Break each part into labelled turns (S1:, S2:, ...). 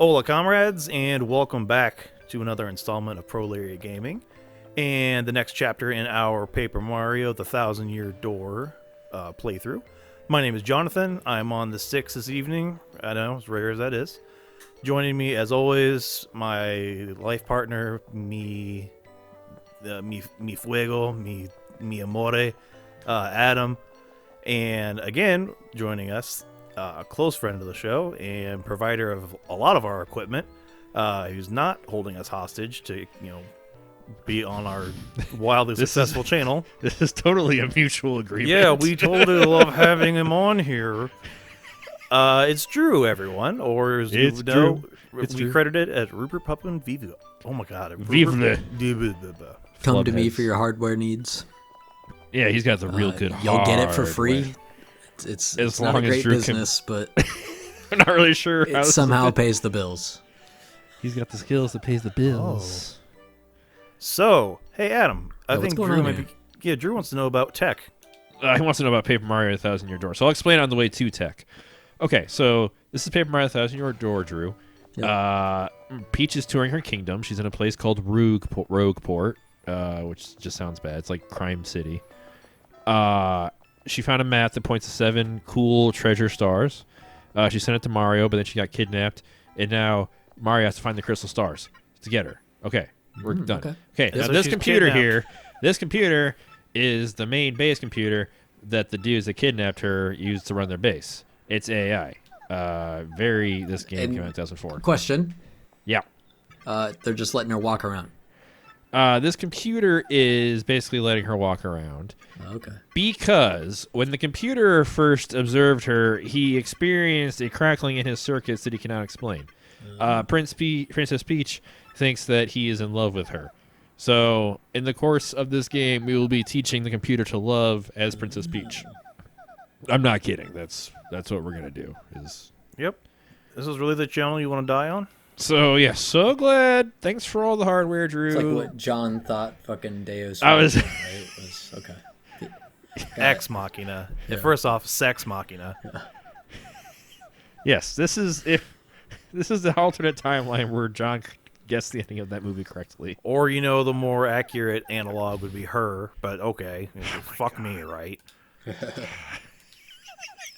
S1: Hola, comrades, and welcome back to another installment of Prolaria Gaming and the next chapter in our Paper Mario The Thousand Year Door playthrough. My name is Jonathan. I'm on the 6 this evening. I know, as rare as that is. Joining me, as always, my life partner, mi fuego, mi amore, Adam. And again, joining us, a close friend of the show and provider of a lot of our equipment, who's not holding us hostage to, be on our wildly successful channel.
S2: This is totally a mutual agreement.
S1: Yeah, we totally love having him on here. It's Drew, everyone, or as
S2: it's
S1: you know,
S2: Drew.
S1: we credit it as Rupert Puppin Viva. Oh my God,
S2: Viva.
S3: Come to me for your hardware needs.
S2: Yeah, he's got the real good
S3: You'll get it for
S2: hardware.
S3: free. It's
S2: As
S3: not a
S2: long as
S3: great
S2: Drew
S3: business, but
S2: I'm not really sure how
S3: it somehow pays the bills.
S2: He's got the skills that pays the bills.
S1: So, hey Adam, I
S3: what's
S1: think
S3: going
S1: Drew
S3: on
S1: might
S3: here?
S1: be. Yeah, Drew wants to know about tech.
S2: He wants to know about Paper Mario The Thousand Year Door. So I'll explain on the way to tech. Okay, so this is Paper Mario The Thousand Year Door, Drew.
S3: Yep.
S2: Peach is touring her kingdom. She's in a place called Rogueport, which just sounds bad. It's like Crime City. She found a map that points to 7 cool treasure stars. She sent it to Mario, but then she got kidnapped, and now Mario has to find the crystal stars to get her. Okay, we're done. Okay,
S1: Yeah,
S2: now
S1: so
S2: this
S1: she's
S2: computer
S1: kidnapped.
S2: here, this computer is the main base computer that the dudes that kidnapped her used to run their base. It's AI. This game
S3: And-
S2: came out in 2004.
S3: Question:
S2: Yeah.
S3: they're just letting her walk around.
S2: This computer is basically letting her walk around.
S3: Okay.
S2: Because when the computer first observed her, he experienced a crackling in his circuits that he cannot explain. Princess Peach thinks that he is in love with her. So, in the course of this game, we will be teaching the computer to love as Princess Peach. I'm not kidding. That's what we're gonna do.
S1: Yep. This is really the channel you want to die on?
S2: So yeah, so glad. Thanks for all the hardware, Drew.
S3: It's like what John thought. Fucking Deus.
S2: I was-
S3: Right? It was okay.
S1: Ex Machina.
S3: Yeah.
S1: First off, Sex Machina.
S2: Yes, this is the alternate timeline where John guessed the ending of that movie correctly.
S1: Or, the more accurate analog would be her, but okay. Fuck me, right?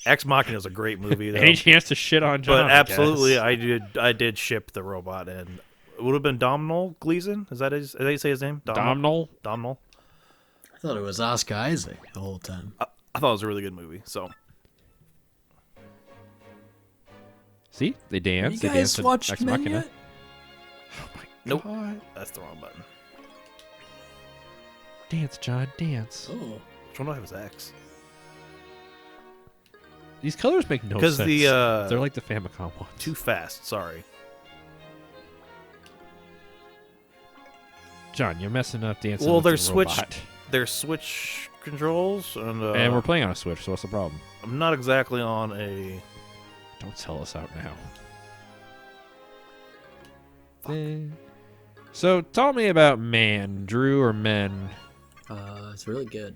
S1: Ex Machina is a great movie, though.
S2: Any chance to shit on John?
S1: But absolutely,
S2: I guess.
S1: I did ship the robot, and it would have been Domhnall Gleeson. Is that how you say his name?
S2: Domhnall?
S1: Domhnall.
S3: I thought it was Oscar Isaac the whole time.
S1: I thought it was a really good movie. So
S2: See, they dance.
S3: You
S2: They
S3: guys
S2: dance to
S3: watched
S2: Ex
S3: Men
S2: Machina.
S3: yet?
S2: Oh my
S1: Nope.
S2: God.
S1: that's the wrong button.
S2: Dance, John, dance.
S3: Oh,
S1: Which one do I have as X?
S2: These colors make no sense.
S1: Because
S2: They're like the Famicom ones.
S1: too fast. Sorry.
S2: John, you're messing up dancing.
S1: Well,
S2: with
S1: they're
S2: the
S1: switched.
S2: robot.
S1: They're Switch controls, and
S2: And we're playing on a Switch, so what's the problem?
S1: I'm not exactly on a.
S2: Don't tell us out now. So, tell me about Man, Drew, or Men.
S3: it's really good.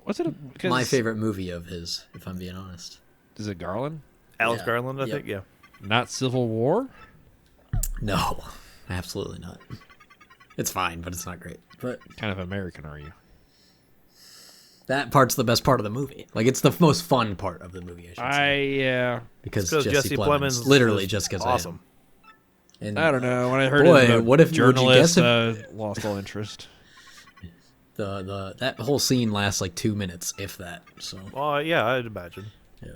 S2: What's it?
S3: My favorite movie of his, if I'm being honest.
S2: Is it Garland?
S1: Alex
S3: Yeah.
S1: Garland, I
S3: Yep.
S1: think. Yeah.
S2: Not Civil War?
S3: No, absolutely not. It's fine, but it's not great. But
S2: Kind of American, are you?
S3: that part's the best part of the movie. Like, it's the most fun part of the movie, I should say.
S2: Yeah.
S3: Because
S1: Jesse Plemons
S3: literally
S1: is
S3: just because
S1: awesome.
S3: And
S2: I don't know. When I heard
S3: Boy,
S2: it about
S3: what if- would you
S2: journalists,
S3: guess
S2: lost all interest.
S3: that whole scene lasts like 2 minutes, if that. So
S1: Well, yeah, I'd imagine.
S3: yeah,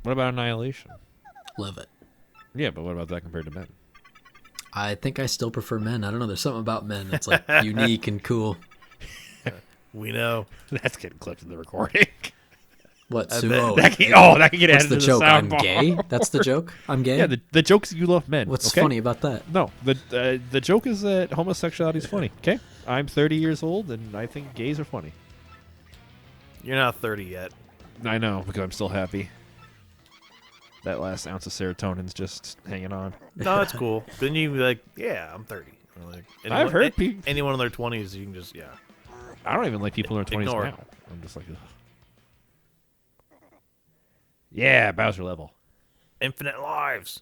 S2: What about Annihilation?
S3: love it.
S2: Yeah, but what about that compared to Men?
S3: I think I still prefer Men. I don't know. There's something about Men that's like unique and cool.
S1: We know.
S2: That's getting clipped in the recording.
S3: What?
S1: I
S3: Sue?
S1: bet.
S3: Oh,
S2: That can get
S3: what's
S2: added
S3: the
S2: to
S3: joke?
S2: the
S3: I'm
S2: soundbar.
S3: gay. That's the joke. I'm gay.
S2: Yeah, the joke is you love men.
S3: What's
S2: okay?
S3: funny about that?
S2: No, the joke is that homosexuality is funny. Okay, I'm 30 years old and I think gays are funny.
S1: You're not 30 yet.
S2: I know because I'm still happy. That last ounce of serotonin's just hanging on.
S1: No, it's cool. Then you be like, yeah, I'm 30. Or like,
S2: I've heard people.
S1: anyone in their 20s, you can just
S2: I don't even like people in their 20s
S1: Ignore.
S2: now. I'm just like, ugh. Yeah, Bowser level.
S1: Infinite lives.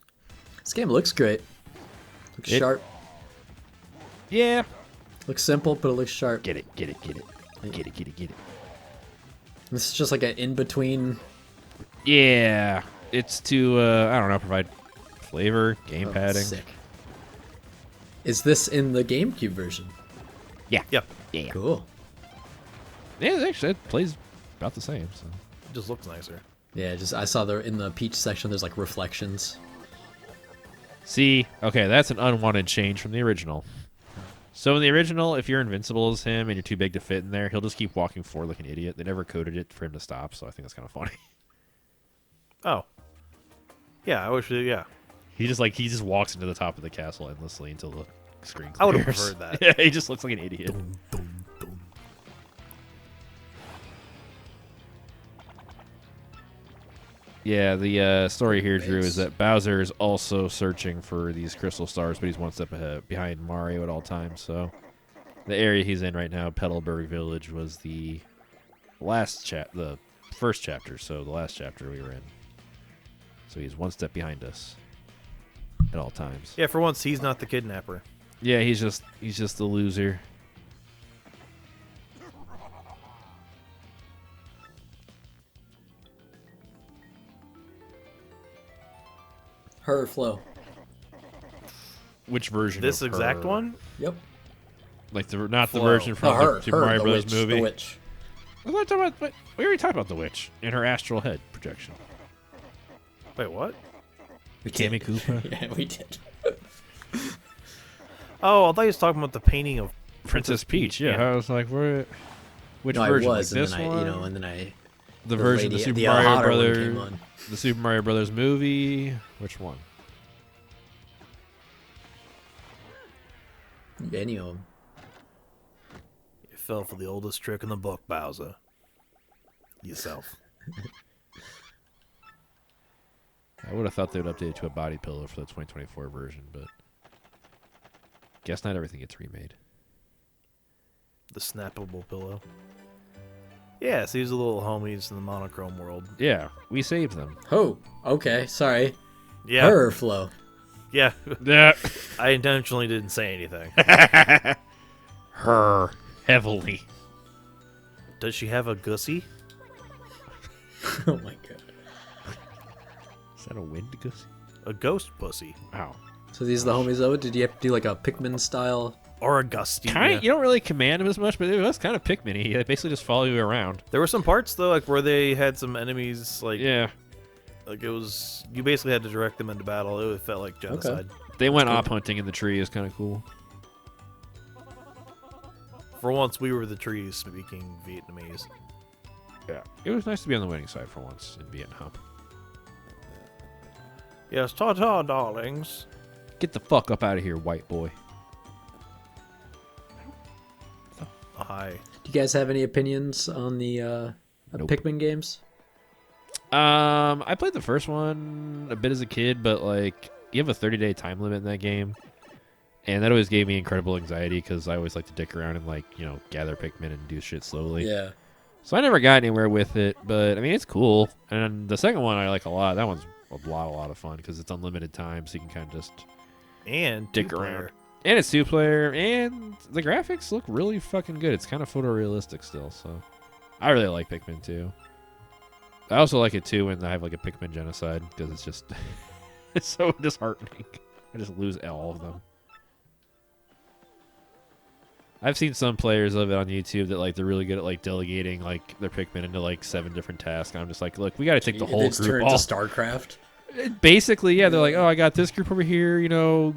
S3: This game looks great. Looks sharp.
S2: Yeah.
S3: Looks simple, but it looks sharp.
S2: Get it. Get it.
S3: This is just like an in-between.
S2: Yeah. It's to, I don't know, provide flavor, game padding.
S3: Sick. Is this in the GameCube version?
S2: Yeah.
S1: Yep.
S2: Yeah.
S3: Cool.
S2: Yeah, actually, it plays about the same. So.
S1: It just looks nicer.
S3: Yeah, I saw in the Peach section there's like reflections.
S2: See, okay, that's an unwanted change from the original. So in the original, if you're invincible as him and you're too big to fit in there, he'll just keep walking forward like an idiot. They never coded it for him to stop, so I think that's kind of funny.
S1: Oh. Yeah, I wish. Yeah.
S2: He just walks into the top of the castle endlessly until the screen clears.
S1: I would have preferred that.
S2: Yeah, he just looks like an idiot.
S1: Dum, dum, dum.
S2: Yeah, the story here, Drew, is that Bowser is also searching for these crystal stars, but he's one step behind Mario at all times. So the area he's in right now, Petalburg Village, was the first chapter. So the last chapter we were in. So he's one step behind us at all times.
S1: Yeah, for once, he's not the kidnapper.
S2: Yeah, he's just the loser.
S3: Her flow.
S2: Which version?
S1: This
S2: of
S1: exact
S2: her?
S1: one?
S3: Yep.
S2: Like not the
S1: Flow.
S2: version from the Super Mario
S3: the
S2: Bros.
S3: witch,
S2: movie.
S3: The witch.
S2: I thought talking about, we already talked about the witch in her astral head projection.
S1: Wait, what?
S3: We
S2: Cammy
S3: did.
S2: Koopa?
S3: Yeah, we did.
S1: Oh, I thought he was talking about the painting of
S2: Princess Peach, yeah. I was like, which
S3: No, I
S2: version?
S3: was,
S2: Like
S3: and
S2: this
S3: then
S2: one?
S3: and then I.
S2: The version of the Super
S3: hotter
S2: Mario
S3: one
S2: Brothers,
S3: came on.
S2: the Super Mario Brothers movie. Which one?
S3: Any of them.
S1: You fell for the oldest trick in the book, Bowser. Yourself.
S2: I would have thought they would update it to a body pillow for the 2024 version, but guess not everything gets remade.
S1: The snappable pillow. Yeah, so these are little homies in the monochrome world.
S2: Yeah, we saved them.
S3: Oh, okay. Sorry.
S1: Yeah.
S3: Her flow.
S1: Yeah.
S2: Yeah.
S1: I intentionally didn't say anything.
S2: Her heavily.
S1: Does she have a gussy?
S3: Oh my god.
S2: Is that a wind goose?
S1: A ghost pussy.
S2: Wow.
S3: So these are the homies though? Did you have to do like a Pikmin style?
S1: Or a gusty.
S2: Kind
S1: yeah.
S2: of, you don't really command him as much, but it was kind of Pikmin-y. He basically just follow you around.
S1: There were some parts though, like where they had some enemies, like
S2: Yeah.
S1: like it was you basically had to direct them into battle. It felt like genocide.
S2: They went op hunting in the tree. Is kind of cool.
S1: For once, we were the trees speaking Vietnamese.
S2: Yeah. It was nice to be on the winning side for once in Vietnam.
S1: Yes, ta-ta, darlings.
S2: Get the fuck up out of here, white boy.
S1: Hi.
S3: Do you guys have any opinions on the
S2: Nope.
S3: Pikmin games?
S2: I played the first one a bit as a kid, but like you have a 30-day time limit in that game, and that always gave me incredible anxiety because I always like to dick around and like gather Pikmin and do shit slowly.
S3: Yeah.
S2: So I never got anywhere with it, but I mean it's cool. And the second one I like a lot. That one's a lot of fun because it's unlimited time, so you can kind of just
S1: And
S2: dick
S1: two-player.
S2: around. And it's 2-player, and the graphics look really fucking good. It's kind of photorealistic still, so I really like Pikmin 2. I also like it too when I have like a Pikmin genocide because it's just it's so disheartening. I just lose all of them. I've seen some players of it on YouTube that like they're really good at like delegating like their Pikmin into like 7 different tasks. And I'm just like, look, we got to take the whole
S3: It's
S2: group
S3: turned
S2: off.
S3: to StarCraft.
S2: Basically, yeah, they're like, oh, I got this group over here,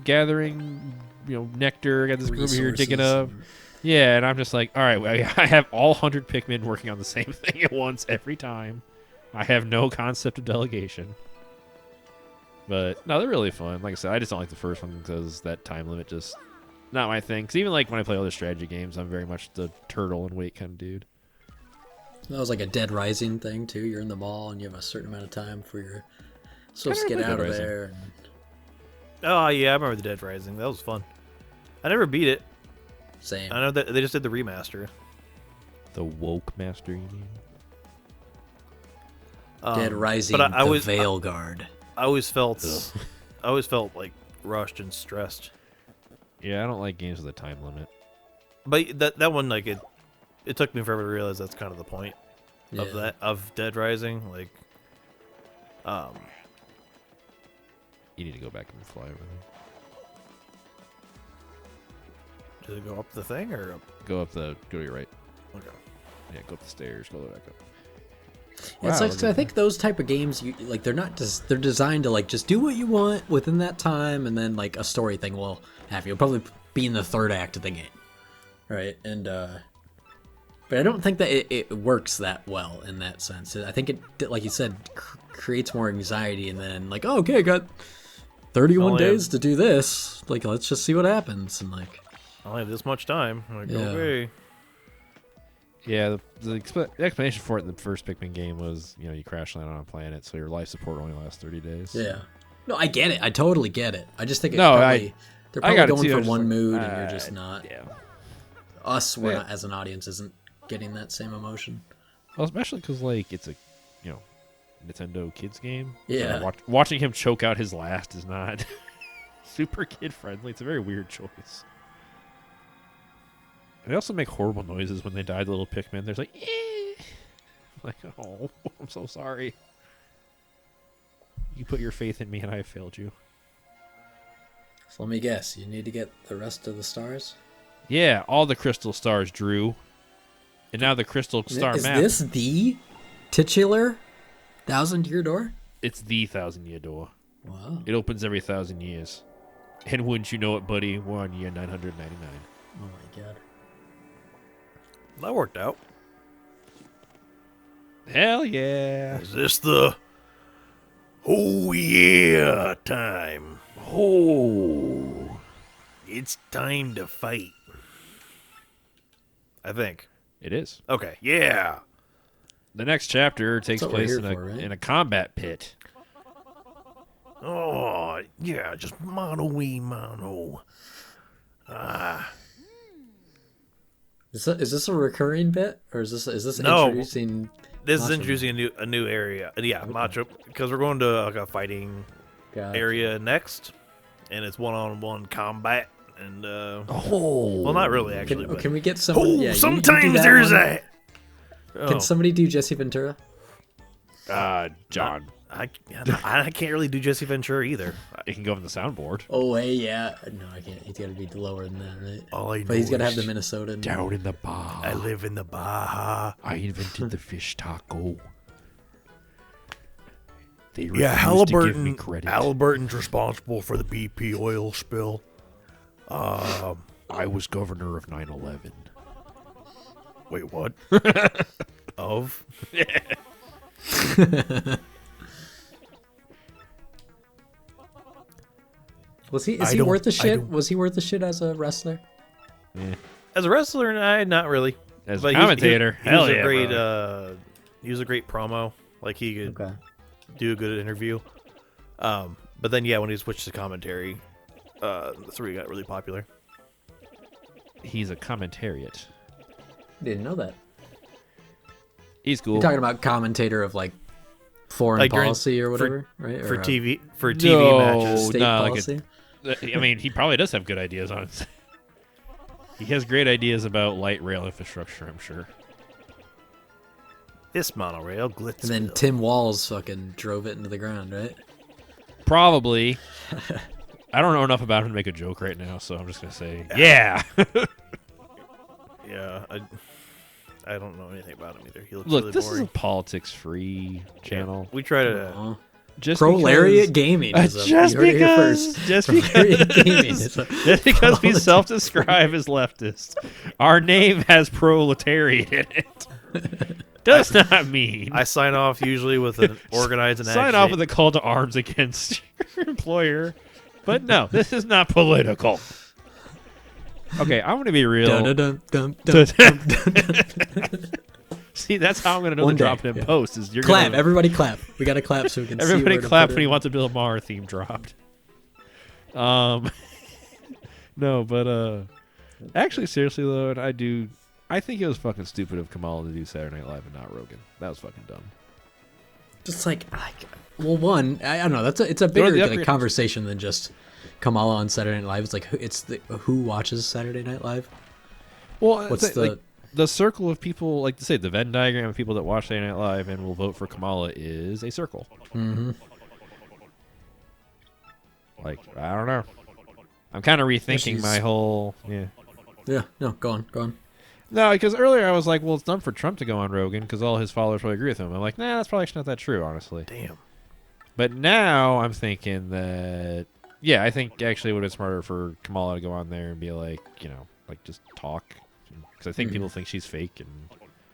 S2: gathering, nectar. I got this group over here digging up.
S3: Resources.
S2: Yeah, and I'm just like, all right, well, I have all 100 Pikmin working on the same thing at once every time. I have no concept of delegation. But, no, they're really fun. Like I said, I just don't like the first one because that time limit just not my thing. Because even like when I play other strategy games, I'm very much the turtle and wait kind of dude.
S3: That was like a Dead Rising thing too. You're in the mall and you have a certain amount of time for your supposed to
S2: Kinda
S3: get
S2: like
S3: out
S2: Dead
S3: of
S2: Rising.
S3: there. And...
S1: Oh yeah, I remember the Dead Rising. That was fun. I never beat it.
S3: Same.
S1: I know that they just did the remaster.
S2: The woke master, you mean?
S3: Dead Rising,
S1: but I
S3: the
S1: was
S3: Veil Guard.
S1: I always felt like rushed and stressed.
S2: Yeah, I don't like games with a time limit.
S1: But that one, like, it took me forever to realize that's kind of the point of Dead Rising. Like,
S2: You need to go back and fly over there.
S1: does it go up the thing or up?
S2: Go to your right.
S1: Okay.
S2: Yeah, go up the stairs. Go back up.
S3: Yeah, it's
S2: Wow,
S3: like, so I think those type of games, they're not just they're designed to like just do what you want within that time, and then like a story thing will have you. It'll probably be in the third act of the game, right? And but I don't think that it works that well in that sense. I think it, like you said, creates more anxiety, and then like, oh, okay, I got 31 days to do this. Like, let's just see what happens, and like,
S1: I only have this much time. I'm like,
S3: Yeah.
S1: okay.
S2: Yeah, the explanation for it in the first Pikmin game was, you crash land on a planet, so your life support only lasts 30 days.
S3: yeah. No, I get it. I totally get it. I just think
S2: No,
S3: they're probably
S2: got it
S3: going
S2: too. I
S3: for
S2: was
S3: one
S2: like,
S3: mood, and you're just not.
S2: Yeah.
S3: We're
S2: Yeah.
S3: not, as an audience, isn't getting that same emotion.
S2: Well, especially because, like, it's a, Nintendo kids game.
S3: Yeah.
S2: Watching him choke out his last is not super kid-friendly. It's a very weird choice. They also make horrible noises when they die, the little Pikmin. There's like, eh. Like, oh, I'm so sorry. You put your faith in me and I failed you.
S3: So let me guess. You need to get the rest of the stars?
S2: Yeah, all the crystal stars, Drew. And now the crystal star
S3: Is
S2: map.
S3: this the titular 1,000-year door?
S2: It's the 1,000-year door.
S3: Wow.
S2: It opens every 1,000 years. And wouldn't you know it, buddy, we're on year 999.
S3: Oh my god.
S1: That worked out.
S2: Hell yeah.
S1: Is this the oh yeah time?
S2: Oh.
S1: It's time to fight. I think.
S2: It is.
S1: Okay, yeah.
S2: The next chapter takes
S3: what we're
S2: place
S3: here
S2: in a
S3: for, right?
S2: in a combat pit.
S1: Oh, yeah, just mono.
S3: Is this a recurring bit, or is this
S1: No.
S3: introducing?
S1: This is
S3: Macho
S1: introducing a new area. Yeah, Macho, because we're going to like a fighting
S3: God.
S1: area next, and it's one-on-one combat. And
S2: Oh.
S1: well, not really actually.
S3: Can,
S1: but,
S3: can we get someone?
S1: oh,
S3: Yeah, you do
S1: sometimes
S3: that
S1: there's
S3: one.
S1: a.
S3: Can
S1: Oh,
S3: somebody do Jesse Ventura?
S2: John.
S1: I can't really do Jesse Ventura either.
S2: It can go on the soundboard.
S3: Oh, hey, yeah. No, I can't. He's got to be lower than that, right?
S1: All I know
S3: But he's got to have
S1: is
S3: the Minnesota.
S2: Down in the bar.
S1: I live in the Baja.
S2: I invented the fish taco. They
S1: Yeah,
S2: refuse to give me
S1: Halliburton.
S2: credit.
S1: Halliburton's responsible for the BP oil spill.
S2: I was governor of 9/11.
S1: Wait, what? Of?
S3: Was he?
S1: I
S3: Is he
S1: don't-
S3: worth the
S1: I
S3: shit?
S1: don't-
S3: Was he worth the shit as a wrestler?
S1: As a wrestler, not really.
S2: As
S1: But
S2: a commentator,
S1: he
S2: hell
S1: was
S2: yeah,
S1: a great.
S2: brother.
S1: He was a great promo. Like he could
S3: Okay.
S1: do a good interview. But then when he switched to commentary, that's where he got really popular.
S2: He's a commentariat.
S3: Didn't know that.
S2: He's cool.
S3: You're talking about commentator of like foreign
S1: Like during-
S3: policy or
S1: for-
S3: whatever, right?
S1: For
S3: Or,
S1: TV TV
S2: No.
S1: matches.
S3: state
S2: Nah, like
S3: policy.
S2: I mean, he probably does have good ideas on it. He has great ideas about light rail infrastructure, I'm sure.
S1: This monorail glitz.
S3: And then Tim Walls fucking drove it into the ground, right?
S2: Probably. I don't know enough about him to make a joke right now, so I'm just gonna say, yeah.
S1: Yeah, I don't know anything about him either. He looks
S2: Look,
S1: really
S2: this
S1: boring.
S2: is a politics-free channel.
S1: We try to.
S3: Aw.
S2: Just
S3: Prolariat
S2: because-
S3: Gaming. Is a,
S2: just
S3: you heard it here
S2: because,
S3: first.
S2: just
S3: Prolariat
S2: because,
S3: Gaming is a
S2: just because we
S3: politics-
S2: self-describe as leftist, our name has proletariat in it. Does not mean
S1: I sign off usually with an organize and
S2: sign off with a call to arms against your employer. But no, this is not political. Okay, I'm going to be real.
S3: Dun-dun-dun-dun-dun-dun.
S2: See, that's how I'm going to know
S3: One
S2: the
S3: day,
S2: drop in
S3: yeah.
S2: post. Is you're
S3: Clap,
S2: gonna,
S3: everybody clap. We got to clap so we can see
S2: everybody
S3: where to
S2: clap
S3: put
S2: when he
S3: it.
S2: wants a Bill Maher theme dropped. No, but actually, seriously though, I think it was fucking stupid of Kamala to do Saturday Night Live and not Rogan. That was fucking dumb.
S3: Just like well, one, I don't know. It's a bigger
S2: the
S3: like,
S2: upgrade-
S3: conversation than just Kamala on Saturday Night Live. It's like who watches Saturday Night Live?
S2: Well,
S3: What's
S2: it's like the circle of people, like to say, the Venn diagram of people that watch Saturday Night Live and will vote for Kamala is a circle.
S3: Mm-hmm.
S2: Like, I don't know. I'm kind of rethinking my whole
S3: Yeah. No, go on.
S2: No, because earlier I was like, well, it's done for Trump to go on Rogan because all his followers probably agree with him. I'm like, nah, that's probably actually not that true, honestly.
S1: Damn.
S2: But now I'm thinking that, yeah, I think actually it would have been smarter for Kamala to go on there and be like, like just talk. Because I think people think she's fake. And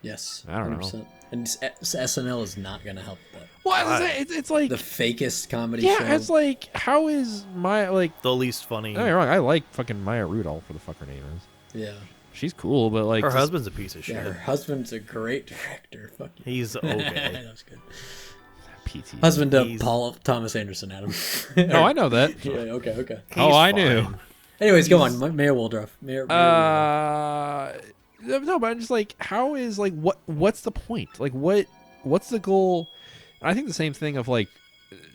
S3: Yes.
S2: I don't know.
S3: 100%. And SNL is not going to help that.
S2: well, it's like,
S3: The fakest comedy
S2: yeah,
S3: show.
S2: it's like, how is Maya, like,
S1: The least funny.
S2: don't get me wrong, I like fucking Maya Rudolph, what the fuck her name is.
S3: Yeah.
S2: She's cool, but like,
S1: Her
S2: just-
S1: husband's a piece of shit.
S3: Yeah, her husband's a great director. Fuck you.
S1: He's okay.
S3: That's good.
S2: PT.
S3: Husband of
S1: He's-
S3: Paul Thomas Anderson, Adam.
S2: Oh, I know that.
S3: Yeah, okay.
S2: Oh,
S1: He's
S2: I
S1: fine.
S2: knew.
S3: Anyways, go on. Mayor Woldruff. Mayor
S2: No, but I'm just like, how is like what's the point? Like what's the goal? And I think the same thing of like,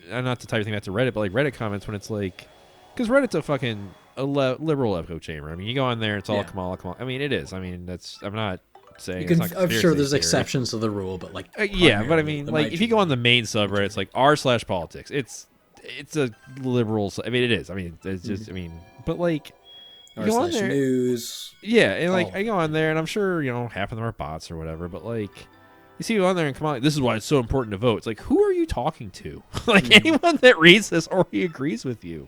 S2: not to tie everything back to Reddit, but like Reddit comments when it's like, because Reddit's a fucking liberal echo chamber. I mean, you go on there, it's all
S3: Yeah.
S2: Kamala. I mean, it is. I mean, I'm not saying.
S3: You can,
S2: it's not
S3: I'm sure
S2: conspiracy
S3: there's
S2: theory.
S3: exceptions to the rule, but like
S2: Yeah, but I
S3: primarily,
S2: mean,
S3: the
S2: like if you go on the main subreddit, it's like r/politics. It's a liberal. I mean, it is. I mean, it's just. I mean, but like. You go on there,
S3: news.
S2: yeah, and like
S3: Oh.
S2: I go on there, and I'm sure half of them are bots or whatever. But like, you see you on there and come on, this is why it's so important to vote. It's like, who are you talking to? Like anyone that reads this already agrees with you.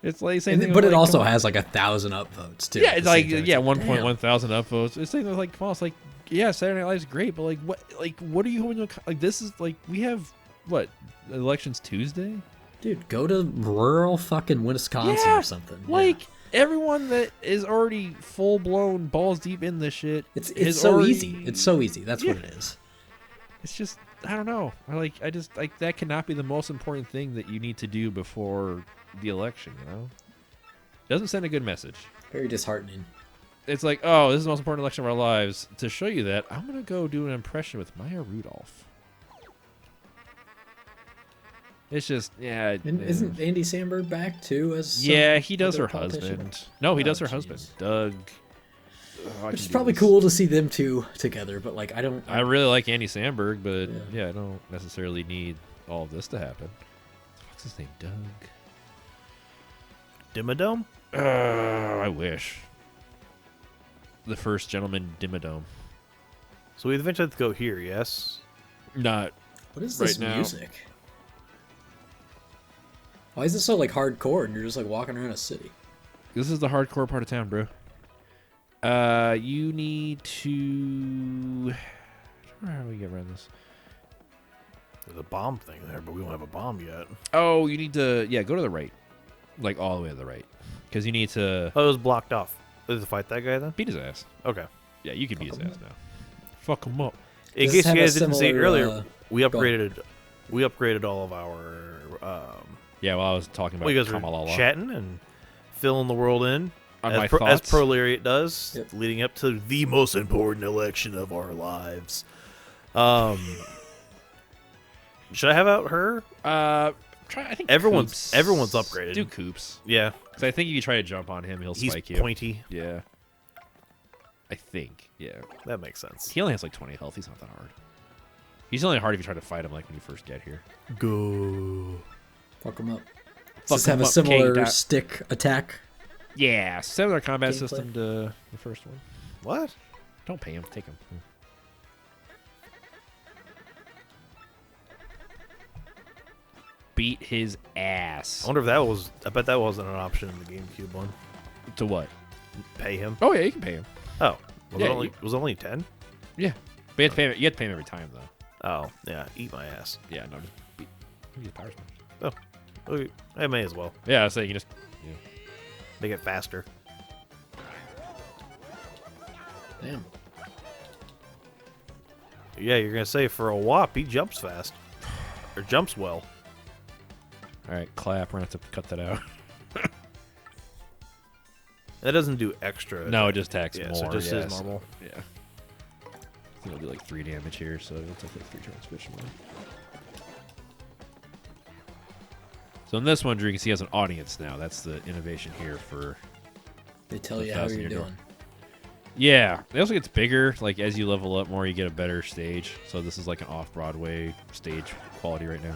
S2: It's like same thing.
S3: But
S2: with,
S3: it
S2: like,
S3: also
S2: Kamala.
S3: has like 1,000 upvotes too.
S2: Yeah,
S3: at
S2: it's
S3: the
S2: like
S3: same time.
S2: yeah,
S3: It's like,
S2: 1.1 thousand upvotes. It's same with like Kamala. It's like yeah, Saturday Night Live's great, but like what are you hoping to like? This is like we have what elections Tuesday.
S3: dude, go to rural fucking Wisconsin
S2: Yeah,
S3: or something.
S2: Like everyone that is already full blown balls deep in this shit.
S3: It's
S2: is
S3: so
S2: already-
S3: easy. It's so easy. That's what
S2: Yeah.
S3: it is.
S2: It's just I don't know. I just like that cannot be the most important thing that you need to do before the election. Doesn't send a good message.
S3: Very disheartening.
S2: It's like, oh, this is the most important election of our lives. To show you that, I'm gonna go do an impression with Maya Rudolph. It's just yeah.
S3: And isn't Andy Samberg back too? As
S2: Yeah, he does
S3: other
S2: her
S3: politician?
S2: husband. No, he does her
S3: jeez.
S2: husband, Doug.
S3: Which is probably cool to see them two together, but like I don't.
S2: I really like Andy Samberg, but
S3: Yeah.
S2: yeah, I don't necessarily need all of this to happen. What the fuck's his name? Doug.
S1: Dimmadome?
S2: I wish. The first gentleman Dimmadome.
S1: So we eventually have to go here, yes?
S2: Not.
S3: What is this
S2: right now.
S3: music? Why is this so like hardcore and you're just like walking around a city?
S2: This is the hardcore part of town, bro. You need to. How do we get around this?
S1: There's a bomb thing there, but we don't have a bomb yet.
S2: Oh, you need to. Yeah, go to the right. Like all the way to the right. Because you need to
S1: Oh, it was blocked off. Is it fight that guy then?
S2: beat his ass.
S1: Okay.
S2: Yeah, you can beat his ass now. Fuck him up.
S1: In
S3: Does
S1: case
S3: this
S1: you
S3: have a
S1: guys didn't see it
S3: similar,
S1: earlier, we
S3: go on.
S1: upgraded all of our
S2: Yeah, well, I was talking about
S1: well, you guys
S2: Kamala.
S1: were chatting and filling the world in
S2: On
S1: as,
S2: my
S1: as
S2: thoughts.
S1: Prolariat does,
S3: Yep.
S1: leading up to the most important election of our lives. Should I have out her?
S2: I think
S1: Everyone's
S2: Coops.
S1: upgraded.
S2: Do Coops.
S1: Yeah,
S2: Because I think if you try to jump on him, he'll
S1: he's
S2: spike you.
S1: pointy.
S2: Yeah. I think. Yeah.
S1: That makes sense.
S2: He only has like 20 health. He's not that hard. He's only hard if you try to fight him like when you first get here.
S1: Go.
S3: Fuck them up.
S2: Fuck
S3: Does this have
S2: 'em
S3: a
S2: up,
S3: similar
S2: K-Dot.
S3: stick attack?
S2: Yeah, similar combat
S3: Gameplay.
S2: system to the first one.
S1: What?
S2: Don't pay him. Take him. Beat his ass.
S1: I wonder if that was. I bet that wasn't an option in the GameCube one.
S2: To what?
S1: Pay him.
S2: Oh, yeah, you can pay him.
S1: Oh, was
S2: Yeah,
S1: it only 10?
S2: Yeah. But you have to pay him every time, though.
S1: Oh, yeah. Eat my ass.
S2: Yeah, no, just beat. Use power smash.
S1: Okay, I may as well
S2: Yeah, so you can just. Yeah.
S1: make it faster.
S3: Damn.
S1: Yeah, you're gonna say for a whop, he jumps fast, or jumps well.
S2: All right, clap. We're gonna have to cut that out.
S1: That doesn't do extra.
S2: No, it just attacks
S1: yeah,
S2: more.
S1: so it just
S2: yes.
S1: is normal.
S2: Yeah. I think it'll do like 3 damage here, so it'll take like 3 turns. Switch more. So in this one, Drew, you can see he has an audience now. That's the innovation here for.
S3: They tell you how you're doing.
S2: Yeah, it also gets bigger. Like as you level up more, you get a better stage. So this is like an off-Broadway stage quality right now.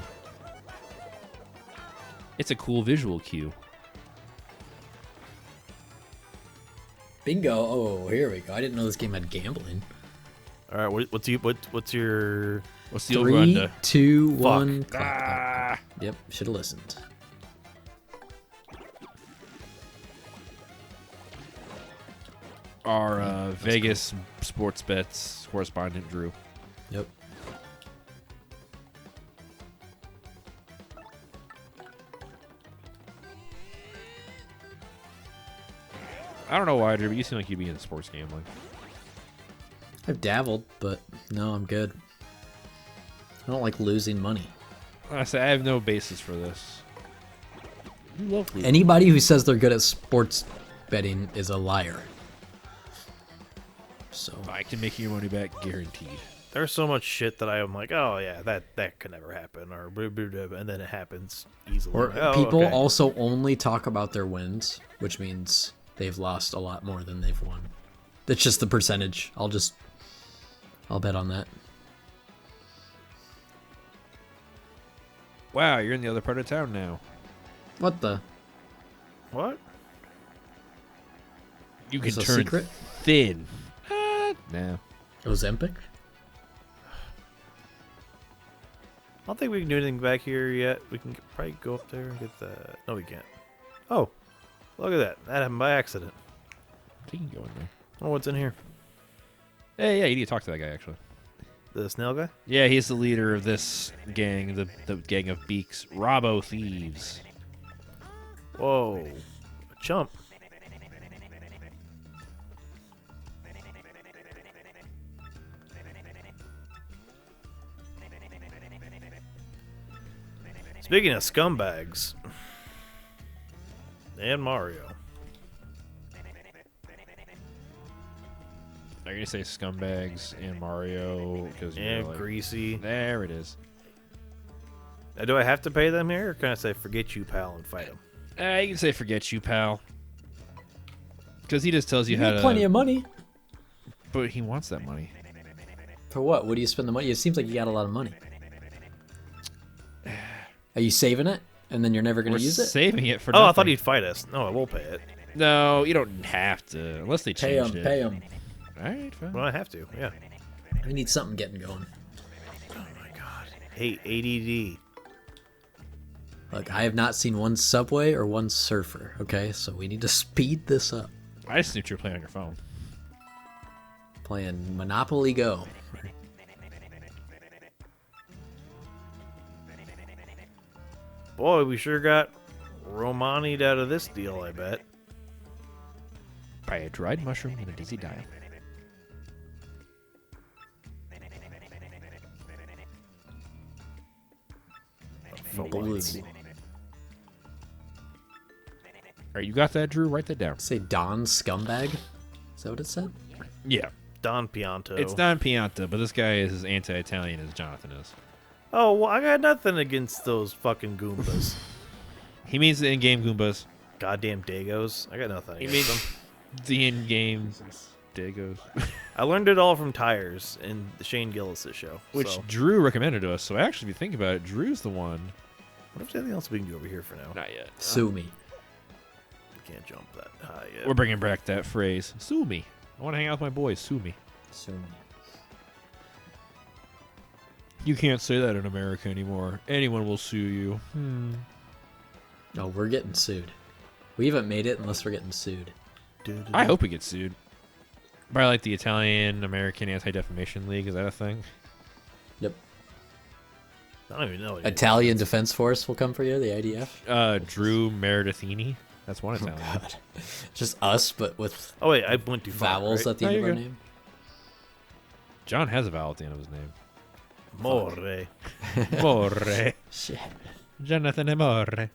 S2: It's a cool visual cue.
S3: Bingo! Oh, here we go. I didn't know this game had gambling.
S1: All right, what's your
S2: What's the over under?
S3: 3, 2, 1.
S1: Fuck.
S3: Clap. Yep, should have listened.
S2: Our Vegas sports bets correspondent, Drew.
S3: Yep.
S2: I don't know why, Drew, but you seem like you'd be into sports gambling.
S3: I've dabbled, but no, I'm good. I don't like losing money.
S2: I say I have no basis for this. You love losing.
S3: Anybody who says they're good at sports betting is a liar. So
S2: I can make your money back guaranteed.
S1: There's so much shit that I am like, oh yeah, that could never happen, or blah, blah, blah, and then it happens easily.
S3: or
S1: Like, oh,
S3: people
S1: okay.
S3: also only talk about their wins, which means they've lost a lot more than they've won. That's just the percentage. I'll bet on that.
S2: Wow, you're in the other part of town now.
S3: What the?
S1: What?
S2: You can
S3: Is it a
S2: turn
S3: secret?
S2: thin. Nah.
S3: Ozempic?
S1: I don't think we can do anything back here yet. We can probably go up there and get the. No, we can't. Oh, look at that. That happened by accident.
S2: You can go in there.
S1: Oh, what's in here?
S2: Hey, yeah, you need to talk to that guy, actually.
S1: The snail guy?
S2: Yeah, he's the leader of this gang, the gang of Beaks. Robo Thieves.
S1: Whoa, a chump. Speaking of scumbags and Mario,
S2: Are you going to say scumbags and Mario? Because
S1: and Greasy.
S2: There it is.
S1: Now, do I have to pay them here, or can I say "forget you, pal" and fight them?
S2: You can say forget you, pal. Because he just tells you,
S3: You
S2: how
S3: need
S2: to...
S3: plenty of money.
S2: But he wants that money.
S3: For what? What do you spend the money? It seems like you got a lot of money. Are you saving it, and then you're never going
S2: We're
S3: to use it?
S2: saving it for
S1: Oh,
S2: nothing.
S1: I thought he'd fight us. No, I will pay it.
S2: No, you don't have to. Unless they
S3: Pay
S2: changed
S3: him,
S2: it.
S3: pay him.
S2: All right, fine.
S1: Well, I have to. Yeah.
S3: We need something getting going.
S1: Oh my god. Hey, ADD.
S3: Look, I have not seen one Subway or one Surfer, okay? So we need to speed this up.
S2: I just knew you were playing on your phone.
S3: Playing Monopoly Go.
S1: Boy, we sure got Romani'd out of this deal, I bet.
S2: Buy a dried mushroom and a dizzy dial.
S3: Blue.
S2: All right, you got that, Drew? Write that down.
S3: Say Don Scumbag? Is that what it said?
S2: Yeah.
S1: Don Pianto.
S2: It's Don Pianta, but this guy is as anti-Italian as Jonathan is.
S1: Oh, well, I got nothing against those fucking Goombas.
S2: He means the in-game Goombas.
S1: Goddamn Dagos. I got nothing
S2: He
S1: against
S2: means
S1: them.
S2: the in-game Dagos.
S1: I learned it all from Tires in the Shane Gillis' show.
S2: Which
S1: so.
S2: Drew recommended to us. So actually, if you think about it, Drew's the one.
S1: What if there's anything else we can do over here for now?
S2: Not yet.
S3: Sue me.
S1: We can't jump that high yet.
S2: We're bringing back that phrase. Sue me. I want to hang out with my boys. Sue me.
S3: Sue me.
S2: You can't say that in America anymore. Anyone will sue you.
S3: Oh, we're getting sued. We haven't made it unless we're getting sued.
S2: I hope we get sued. By like the Italian American Anti-Defamation League. Is that a thing?
S3: Yep.
S1: I don't even know.
S3: Italian Defense Force will come for you, the IDF.
S2: Drew Meredithini. That's one Italian.
S3: God. Just us, but with
S1: Oh, wait, I went too far.
S3: vowels
S1: right?
S3: at the
S2: No,
S3: end of
S2: you're
S3: our
S2: good.
S3: name.
S2: John has a vowel at the end of his name.
S1: More.
S2: Morre.
S3: Shit.
S2: Jonathan Amore.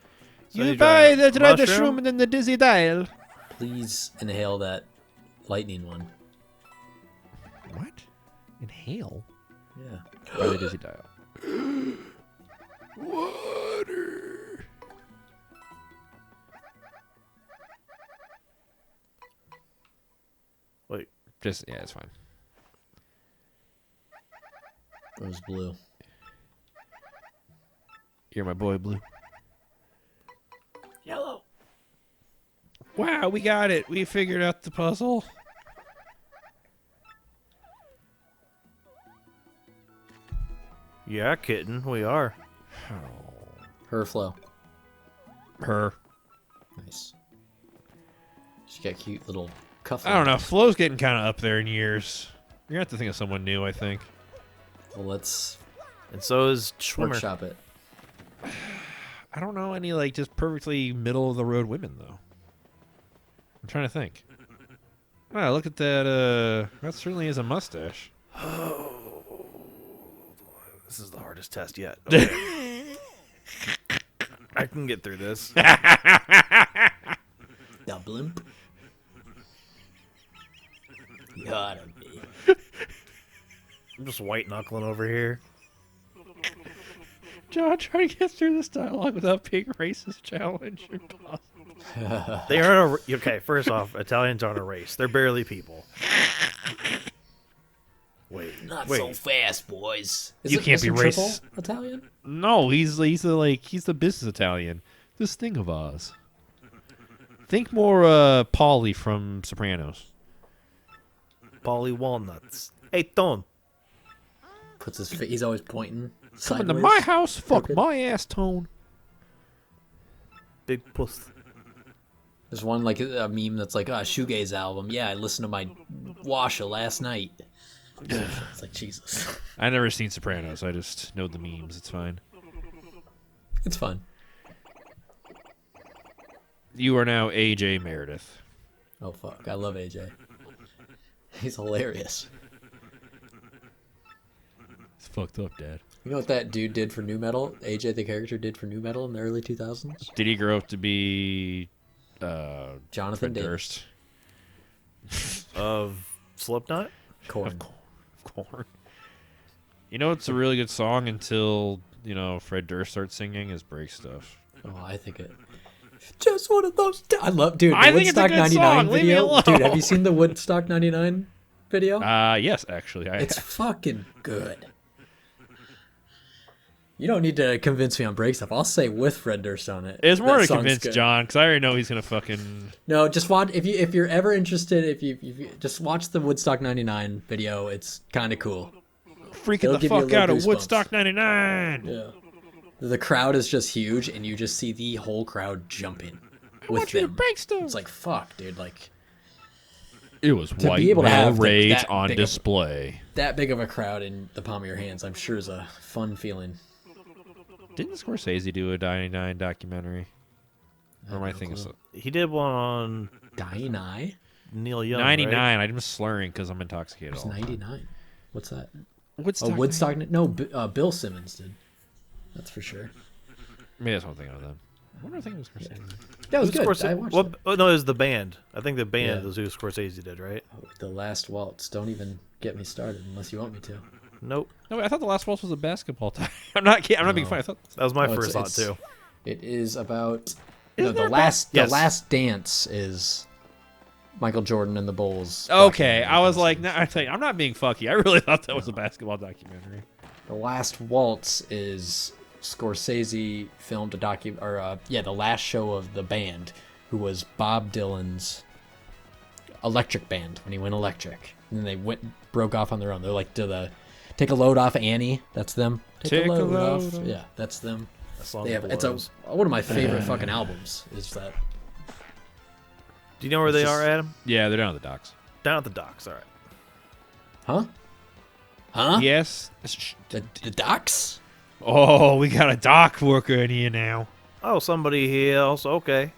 S1: So
S2: You
S1: you
S2: buy
S1: drive
S2: the dried
S1: mushroom?
S2: mushroom and then the dizzy dial.
S3: Please inhale that lightning one.
S2: What? Inhale?
S3: Yeah.
S2: By the dizzy dial. Water. Just yeah, it's fine.
S3: Rose blue.
S2: You're my boy, Blue.
S1: Yellow.
S2: Wow, we got it. We figured out the puzzle.
S1: Yeah, kitten, we are.
S3: Her flow.
S2: Her.
S3: Nice. She got cute little cuff.
S2: I don't know. Flo's getting kind of up there in years. You're gonna have to think of someone new, I think.
S3: Well, let's
S1: And so is Schwimmer.
S3: workshop it.
S2: I don't know any like just perfectly middle of the road women though. I'm trying to think. Wow, look at that. That certainly is a mustache.
S1: This is the hardest test yet. Okay. I can get through this.
S3: The blimp. Gotta be.
S1: I'm just white knuckling over here.
S2: John, try to get through this dialogue without being racist. Challenge impossible.
S1: They aren't okay. First off, Italians aren't a race. They're barely people. Wait,
S3: Not
S1: wait.
S3: so fast, boys.
S2: You can't be
S3: Triple
S2: racist.
S3: Italian?
S2: No, he's the business Italian. This thing of Oz. Think more Paulie from Sopranos.
S1: Polly Walnuts. Hey, Tom.
S3: Puts his face. He's always pointing.
S2: Come into
S3: sideways.
S2: my house, fuck
S3: Crooked.
S2: my ass, Tone.
S1: Big puss.
S3: There's one like a meme that's like, shoegaze album. Yeah, I listened to my Washa last night. It's like Jesus.
S2: I never seen Sopranos. I just know the memes. It's fine.
S3: It's fun.
S2: You are now AJ Meredith.
S3: Oh fuck, I love AJ. He's hilarious.
S2: It's fucked up, Dad.
S3: You know what that dude did for new metal? AJ, the character, did for new metal in the early 2000s.
S2: Did he grow up to be
S3: Jonathan
S2: Fred
S3: Davis.
S2: Durst?
S1: Of Slipknot?
S3: Corn.
S2: Of course. You know it's a really good song until, Fred Durst starts singing his break stuff.
S3: Oh, I think it. Just one of those. I love, dude. The
S2: I think it's a
S3: Woodstock
S2: good
S3: 99
S2: song. Leave me
S3: video.
S2: alone.
S3: Dude, have you seen the Woodstock 99 video?
S2: Yes, actually.
S3: It's fucking good. You don't need to convince me on break stuff. I'll say with Fred Durst on it.
S2: It's more
S3: That
S2: to
S3: song's
S2: convince
S3: good.
S2: John, because I already know he's going to fucking...
S3: No, just watch if you're ever interested. If you just watch the Woodstock '99 video, it's kind of cool.
S2: Freaking
S3: It'll
S2: the
S3: give you a
S2: fuck
S3: little
S2: out of
S3: goosebumps.
S2: Woodstock 99!
S3: Yeah, the crowd is just huge, and you just see the whole crowd jumping
S2: I
S3: with
S2: want you to
S3: them.
S2: break stuff!
S3: It's like fuck, dude. Like
S2: It was
S3: be
S2: white
S3: able to
S2: male
S3: have
S2: rage
S3: that
S2: on
S3: big of-
S2: display.
S3: that big of a crowd in the palm of your hands. I'm sure is a fun feeling.
S2: Didn't Scorsese do a 99 documentary? Or am I
S3: no
S2: thinking
S3: clue.
S2: so?
S1: He did one on
S3: Dying Eye.
S1: Neil Young.
S2: 99.
S1: Right?
S2: I'm slurring because I'm intoxicated.
S3: It's
S2: all the time.
S3: 99. What's that?
S2: Woodstock.
S3: Oh, Woodstock. No, Bill Simmons did. That's for sure.
S2: Maybe that's one thing of them. I wonder if I think it was Scorsese.
S3: That was
S1: Who's
S3: good.
S1: Scorsese-
S3: I watched
S1: what-
S3: it.
S1: Oh, no, it was the band. I think the band
S3: Yeah.
S1: is who Scorsese did, right?
S3: Oh, The Last Waltz. Don't even get me started unless you want me to.
S1: Nope.
S2: No, wait, I thought the last waltz was a basketball time. I'm not kidding. I'm not being
S3: No.
S2: funny. I thought
S1: That was my
S3: No,
S1: first thought,
S3: it's-
S1: too.
S3: It is about
S2: Isn't
S3: the
S2: there a
S3: last
S1: Yes.
S3: the last dance is Michael Jordan and the Bulls.
S2: okay. I was
S3: documentary.
S2: like, nah, I tell you, I'm not being fucky. I really thought that was a basketball documentary.
S3: The Last Waltz is Scorsese filmed a the last show of the band, who was Bob Dylan's electric band when he went electric. And then they broke off on their own. They're like Take a Load Off Annie. That's them.
S2: Take a Load Off.
S3: Yeah, that's them.
S1: That song
S3: They have, it's a
S1: blows.
S3: one of my favorite fucking albums. Is that
S1: Do you know where they
S3: it's
S1: are,
S3: just-
S1: Adam?
S2: Yeah, they're down at the docks.
S1: Down at the docks. All right.
S3: huh? Huh?
S2: Yes.
S3: The docks?
S2: Oh, we got a dock worker in here now.
S1: Oh, somebody here also. Okay.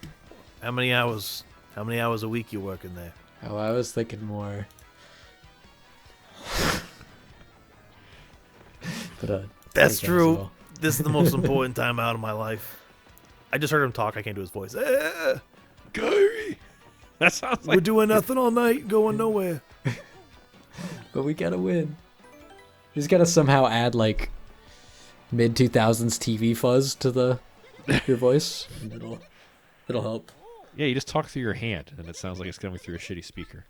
S1: How many hours a week you working there?
S3: Oh, I was thinking more. But
S1: That's
S3: I guess,
S1: true.
S3: well.
S1: This is the most important time out of my life. I just heard him talk. I can't do his voice.
S2: Gary. That sounds like
S1: We're doing nothing all night, going nowhere.
S3: But we gotta win. You just gotta somehow add like mid 2000s TV fuzz to your voice, and it'll help.
S2: Yeah, you just talk through your hand, and it sounds like it's coming through a shitty speaker.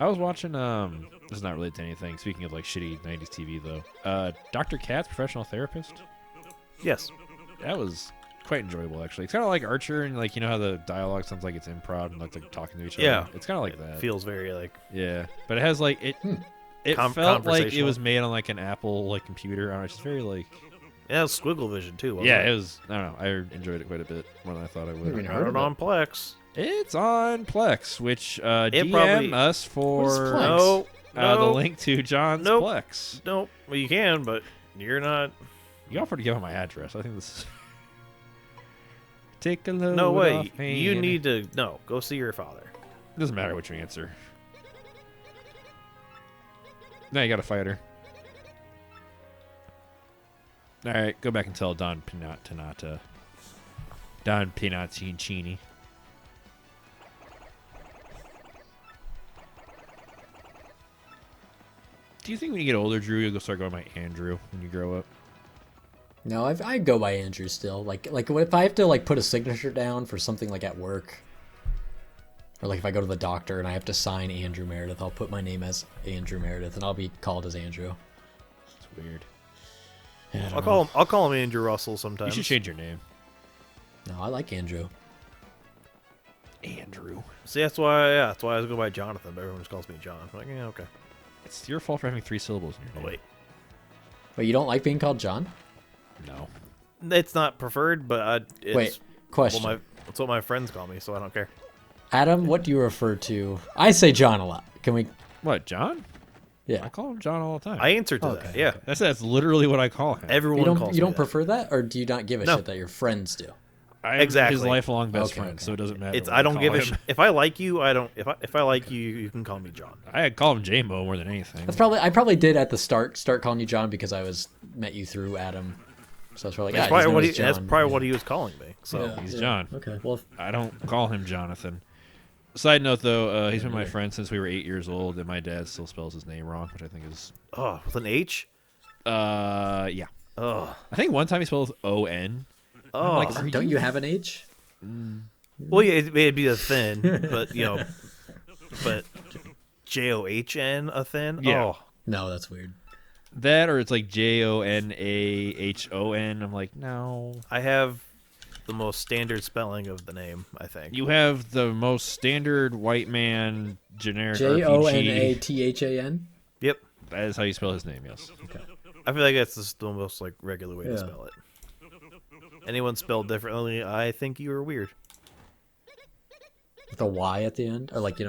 S2: I was watching. This is not related to anything. Speaking of like shitty '90s TV, though, Dr. Katz, Professional Therapist.
S1: Yes.
S2: That was quite enjoyable, actually. It's kind of like Archer, and like you know how the dialogue sounds like it's improv and like they're talking to each other.
S1: Yeah.
S2: It's kind of like that.
S1: Feels very like.
S2: Yeah, but it has like it. It felt like it
S1: Conversational.
S2: was made on like an Apple like computer. I don't know, it's just very like.
S1: Yeah, it was Squiggle Vision too. Wasn't
S2: Yeah,
S1: it?
S2: it was. I don't know. I enjoyed it quite a bit more than I thought I would.
S3: Never
S1: Heard it on Plex.
S2: It's on Plex, which DM
S1: probably-
S2: us for
S3: What is Plex?
S1: No.
S2: the
S1: No.
S2: link to John's
S1: Nope.
S2: Plex.
S1: Nope. Well, you can, but you're not.
S2: You offered to give out my address. I think this is. Take a look.
S1: No way. You need to. No. Go see your father.
S2: It doesn't matter what you answer. Now you got to fight her. All right, go back and tell Don Pinattini. Don Pinattini. Do you think when you get older, Drew, you'll go start going by Andrew when you grow up?
S3: No, I go by Andrew still. Like if I have to like put a signature down for something like at work, or like if I go to the doctor and I have to sign Andrew Meredith, I'll put my name as Andrew Meredith and I'll be called as Andrew.
S2: It's weird.
S3: Yeah, I
S1: I'll
S3: don't know.
S1: call him Andrew Russell sometimes.
S2: You should change your name.
S3: No, I like Andrew.
S2: Andrew.
S1: See, that's why. Yeah, that's why I was going by Jonathan, but everyone just calls me John. I'm like, yeah, okay.
S2: It's your fault for having 3 syllables in your
S1: Oh,
S2: name.
S1: wait,
S3: Wait, you don't like being called John?
S2: No.
S1: it's not preferred, but it's,
S3: Wait, question.
S1: Well, it's what my friends call me, so I don't care.
S3: Adam, what do you refer to? I say John a lot. Can we?
S2: What, John? I
S3: Yeah.
S2: call him John all the time.
S1: I answer to that.
S3: Okay,
S1: Yeah,
S2: That's literally what I call him.
S1: everyone
S3: You don't.
S1: calls
S3: You
S1: me
S3: don't
S1: that.
S3: prefer that, or do you not give a
S1: No.
S3: shit that your friends do?
S2: I'm
S1: Exactly.
S2: his lifelong best
S3: Okay,
S2: friend,
S3: okay.
S2: so it doesn't matter.
S1: It's
S2: what
S1: I don't
S2: call
S1: give a
S2: him.
S1: shit. If I like you, I don't. If I like you, you can call me John.
S2: I call him J-Mo more than anything.
S3: I probably did at the start calling you John because I met you through Adam. So I was probably like,
S1: That's
S3: yeah, his
S1: probably
S3: name
S1: what
S3: is
S1: that's
S3: John.
S1: probably
S3: Yeah.
S1: what he was calling me. So
S3: Yeah,
S2: He's
S3: yeah.
S2: John.
S3: Okay, well,
S2: I don't call him Jonathan. Side note, though, he's been my friend since we were 8 years old, and my dad still spells his name wrong, which I think is...
S1: oh, with an H.
S2: Yeah.
S1: Oh,
S2: I think one time he spelled O-N.
S1: oh.
S2: like, are
S3: don't you have an H?
S1: Well, yeah, it'd be a thin, but but John a thin.
S2: Yeah.
S1: Oh,
S3: No, that's weird.
S2: That, or it's like Jonahon. I'm like, no.
S1: I have the most standard spelling of the name. I think.
S2: You have the most standard white man generic
S3: Jonathan.
S2: RPG.
S1: Yep.
S2: That is how you spell his name, yes.
S3: Okay.
S1: I feel like that's just the most like regular way
S3: Yeah.
S1: to spell it. Anyone spelled differently, I think you are weird.
S3: With a Y at the end, or like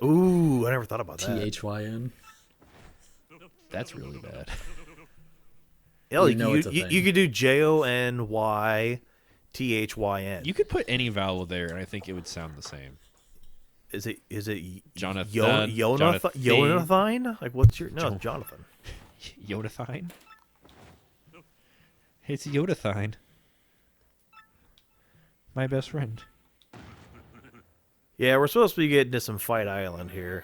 S1: Ooh, I never thought about that.
S3: THYN.
S2: That's really bad.
S1: Yeah,
S3: You know it's a thing.
S1: you could do JONYTHYN.
S2: You could put any vowel there, and I think it would sound the same.
S1: Is it
S2: Jonathan.
S1: Jonathan? Like what's your no, it's Jonathan.
S2: Yodathine? It's Yodathine. My best friend.
S1: Yeah, we're supposed to be getting to some Fight Island here.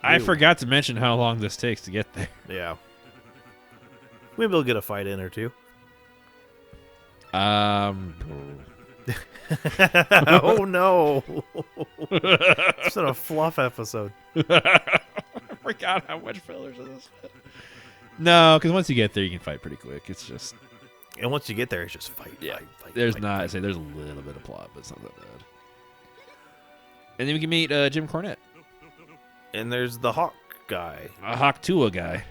S2: I
S1: Ew.
S2: forgot to mention how long this takes to get there.
S1: Yeah. Maybe we'll get a fight in or two.
S2: Oh
S1: Oh no. It's not a fluff episode.
S2: I forgot how much fillers in this. No, because once you get there, you can fight pretty quick. It's just
S1: And once you get there, it's just fight.
S2: there's
S1: fight,
S2: not. I
S1: fight.
S2: say there's a little bit of plot, but it's not that bad. And then we can meet Jim Cornette,
S1: And there's the Hawk guy.
S2: a Hawk Tua guy.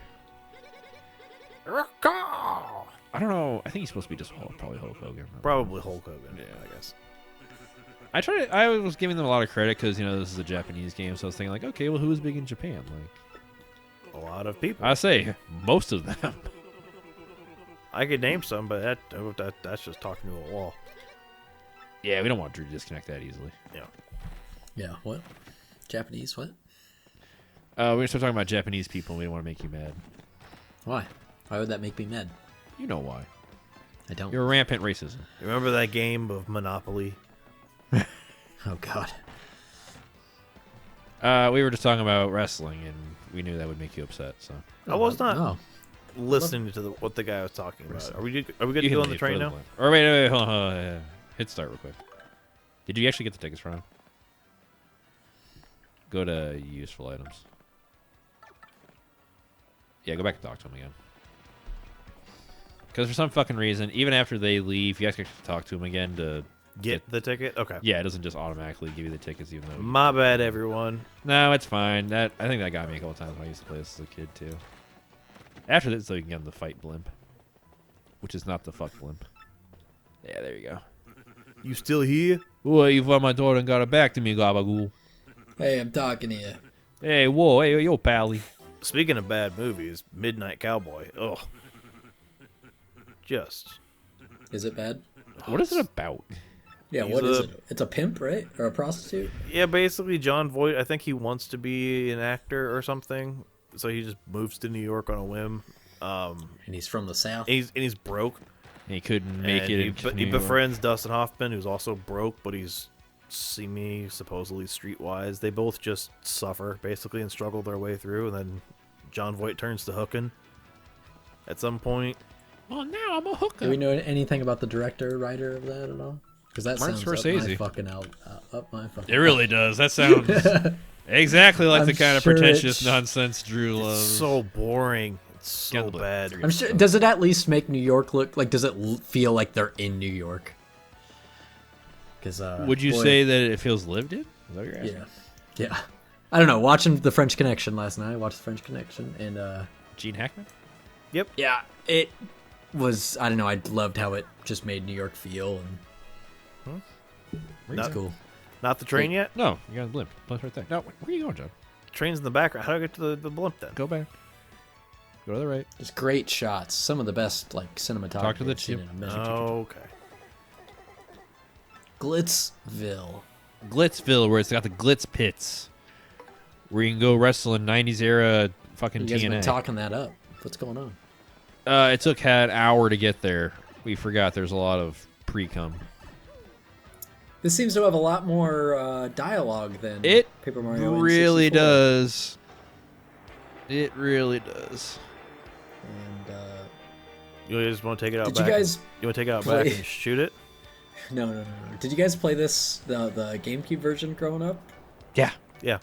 S2: I don't know. I think he's supposed to be just probably Hulk Hogan.
S1: Probably Hulk Hogan.
S2: Yeah.
S1: I guess.
S2: I was giving them a lot of credit because this is a Japanese game, so I was thinking like, okay, well, who is big in Japan? Like,
S1: A lot of people.
S2: I say most of them.
S1: I could name some, but that's just talking to a wall.
S2: Yeah, we don't want Drew to disconnect that easily.
S1: Yeah.
S3: Yeah. What? Japanese? What?
S2: We're gonna start talking about Japanese people. And we don't want to make you mad.
S3: Why? Why would that make me mad?
S2: You know why?
S3: I don't.
S2: You're rampant racism.
S1: Remember that game of Monopoly?
S3: Oh God.
S2: We were just talking about wrestling, and we knew that would make you upset. So
S1: I was not
S3: No.
S1: listening to what the guy was talking about. Are we good to
S2: You can
S1: go on the
S2: leave
S1: train
S2: for
S1: now?
S2: point. Or wait, hold on. Hit start real quick. Did you actually get the tickets for him? Go to useful items. Yeah, go back and talk to him again. Because for some fucking reason, even after they leave, you guys have to talk to him again to
S1: Get the ticket? Okay.
S2: Yeah, it doesn't just automatically give you the tickets, even though.
S1: My bad, everyone.
S2: No, it's fine. I think that got me a couple times when I used to play this as a kid too. After this, though, you can get him the fight blimp, which is not the fuck blimp. Yeah, there you go.
S1: You still here?
S2: Well, you found my daughter and got her back to me, Gabagool.
S3: Hey, I'm talking to you.
S2: Hey, whoa, hey, yo, pally.
S1: Speaking of bad movies, Midnight Cowboy. Ugh. Just.
S3: Is it bad?
S2: What is it about?
S3: Yeah,
S1: He's
S3: what is
S1: a-
S3: it? It's a pimp, right? Or a prostitute?
S1: Yeah, basically, John Voight, I think he wants to be an actor or something. So he just moves to New York on a whim.
S3: And he's from the South.
S1: And he's broke.
S2: He couldn't make
S1: And
S2: it.
S1: he befriends Dustin Hoffman, who's also broke, but he's supposedly streetwise. They both just suffer, basically, and struggle their way through. And then John Voight turns to hooking at some point.
S2: Well, now I'm a hooker.
S3: Do we know anything about the director, writer of that at all? Because that
S2: Martin
S3: sounds
S2: Scorsese.
S3: up my fucking.
S2: It really does. That sounds exactly like
S3: I'm
S2: the kind of
S3: sure
S2: pretentious
S3: it's-
S2: nonsense Drew
S1: It's
S2: loves.
S1: so boring. It's so
S2: Get the-
S1: bad.
S3: I'm sure. Does it at least make New York look like? Does it feel like they're in New York? Because
S2: Would you
S3: boy,
S2: say that it feels lived in? Is that what you're asking?
S3: Yeah. I don't know. Watching The French Connection last night. I watched The French Connection, and
S2: Gene Hackman?
S3: yeah, it was. I don't know. I loved how it just made New York feel, and it's
S1: Not,
S3: cool.
S1: not the train yet?
S2: No, you got a blimp. Blimp's right there. No, where are you going, John?
S1: Train's in the background. How do I get to the blimp then?
S2: Go back. Go to the right.
S3: Just great shots. Some of the best like cinematography
S2: Talk to the
S3: I've seen
S2: chip.
S3: in a minute.
S1: Okay.
S3: Glitzville.
S2: Glitzville, where it's got the glitz pits, where you can go wrestle in 90s era fucking
S3: You guys have been
S2: TNA.
S3: talking that up. What's going on?
S2: It took an hour to get there. We forgot there's a lot of pre-cum.
S3: This seems to have a lot more dialogue than
S2: It
S3: Paper Mario
S2: really
S3: N64.
S2: does. It really does.
S3: And
S1: You just want to take it out
S3: did
S1: back?
S3: you guys
S1: You want to take it out
S3: play-
S1: back and shoot it?
S3: no. Did you guys play this the GameCube version growing up?
S2: Yeah.
S1: Yeah.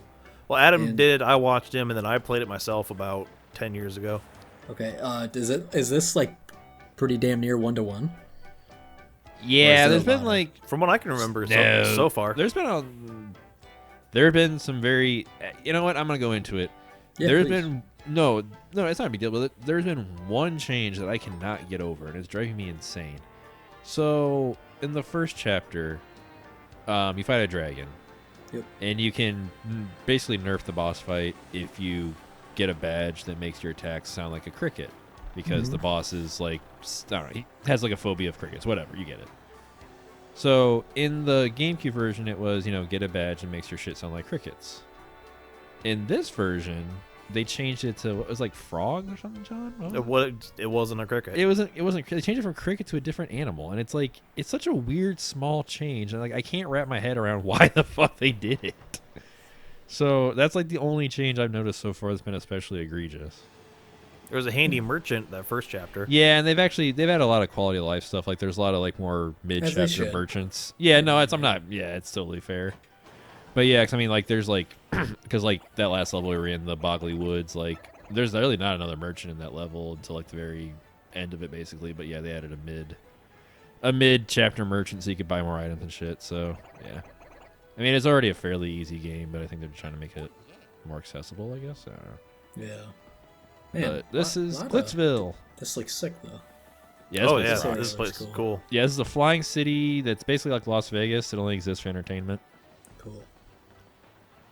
S1: Well, Adam
S3: And-
S1: did. I watched him, and then I played it myself about 10 years ago.
S3: Okay. Is this like pretty damn near 1-to-1?
S2: Yeah,
S3: Or
S2: there's
S3: is it a
S2: been
S3: lot?
S2: like
S1: From what I can remember
S2: no,
S1: so far.
S2: There's been there have been some very. You know what? I'm gonna go into it.
S3: Yeah,
S2: There's
S3: please.
S2: been no, it's not a big deal. But there's been one change that I cannot get over, and it's driving me insane. So in the first chapter, you fight a dragon,
S3: Yep.
S2: and you can basically nerf the boss fight if you get a badge that makes your attacks sound like a cricket, because the boss is like, I don't know, he has like a phobia of crickets. Whatever, you get it. So in the GameCube version, it was, get a badge and makes your shit sound like crickets. In this version, they changed it to what was like frog or something, John? What was it?
S1: It wasn't a cricket.
S2: It wasn't. They changed it from cricket to a different animal, and it's like it's such a weird small change, and like I can't wrap my head around why the fuck they did it. So that's like the only change I've noticed so far that's been especially egregious.
S1: There was a handy merchant that first chapter.
S2: Yeah, and they've had a lot of quality of life stuff. Like there's a lot of like more mid
S3: As they
S2: chapter
S3: should.
S2: merchants. Yeah, no, it's it's totally fair. But yeah, 'cause I mean, like there's like because like that last level we were in, the Bogley Woods, like there's really not another merchant in that level until like the very end of it, basically. But yeah, they added a mid chapter merchant so you could buy more items and shit. So yeah, I mean it's already a fairly easy game, but I think they're trying to make it more accessible, I guess. I don't know.
S3: Yeah. Man,
S2: But this is
S3: lot of-
S2: Glitzville.
S3: This looks sick though.
S2: Yeah,
S1: Oh
S2: this
S1: yeah,
S2: place
S3: Sorry,
S1: this
S3: that
S1: place
S3: looks
S1: is
S3: cool.
S1: cool.
S2: Yeah, this is a flying city that's basically like Las Vegas. It only exists for entertainment.
S3: Cool.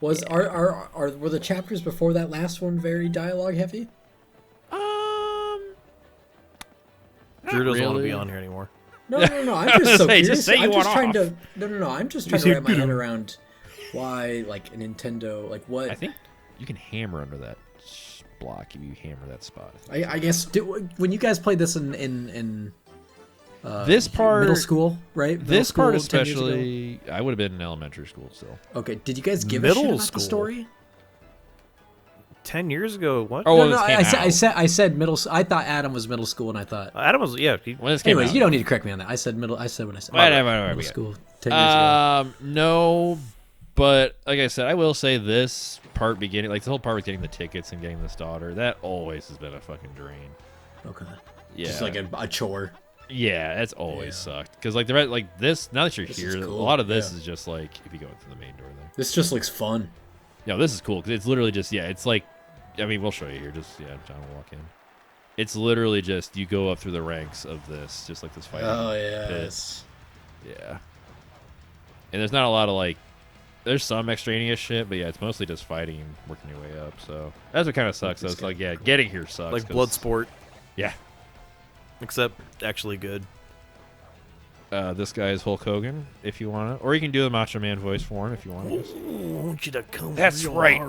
S3: Were the chapters before that last one very dialogue heavy?
S1: Drew doesn't want to
S2: really.
S1: be on here anymore.
S3: No. I'm just so
S2: Say,
S3: curious.
S2: just say you
S3: I'm just
S2: want
S3: trying
S2: off.
S3: to. No. I'm just trying
S1: You
S3: to
S1: say
S3: wrap my head
S1: good.
S3: around why like a Nintendo like what.
S2: I think you can hammer under that block if you hammer that spot.
S3: I guess when you guys played this in
S2: This part,
S3: middle school, right? Middle
S2: this part
S3: school, 10 years ago?
S2: especially, I would have been in elementary school still.
S3: Okay, did you guys give a
S1: Middle
S3: shit about
S1: school?
S3: the story?
S1: 10 years ago, what?
S2: Oh,
S3: No,
S2: when
S3: no,
S2: this came out.
S3: I said middle. I thought Adam was middle school, and I thought.
S1: Adam was, yeah.
S2: When this came
S3: Anyways,
S2: out.
S3: you don't need to correct me on that. I said middle. I said what I said.
S2: Whatever,
S3: Middle
S2: we got it.
S3: school 10 years ago.
S2: No, But like I said, I will say this part beginning, like the whole part with getting the tickets and getting this daughter, that always has been a fucking drain.
S3: Okay.
S2: Yeah.
S3: Just like a chore.
S2: Yeah, that's always sucked. Because like the rest, like this, now that you're
S3: This
S2: here,
S3: is
S2: a
S3: cool,
S2: lot of this
S3: yeah.
S2: is just like if you go into the main door there.
S3: This just looks fun.
S2: No, this is cool because it's literally just it's like, I mean, we'll show you here. Just John will walk in. It's literally just you go up through the ranks of this, just like this fighting.
S3: Oh yes.
S2: Yeah. And there's not a lot of like, there's some extraneous shit, but yeah, it's mostly just fighting and working your way up. So that's what kind of sucks. So it's like, yeah, getting here sucks.
S1: Like Bloodsport.
S2: Yeah.
S1: Except actually good.
S2: This guy is Hulk Hogan, if you want to. Or you can do the Macho Man voice for him if you want to.
S1: I want you to come.
S2: That's right.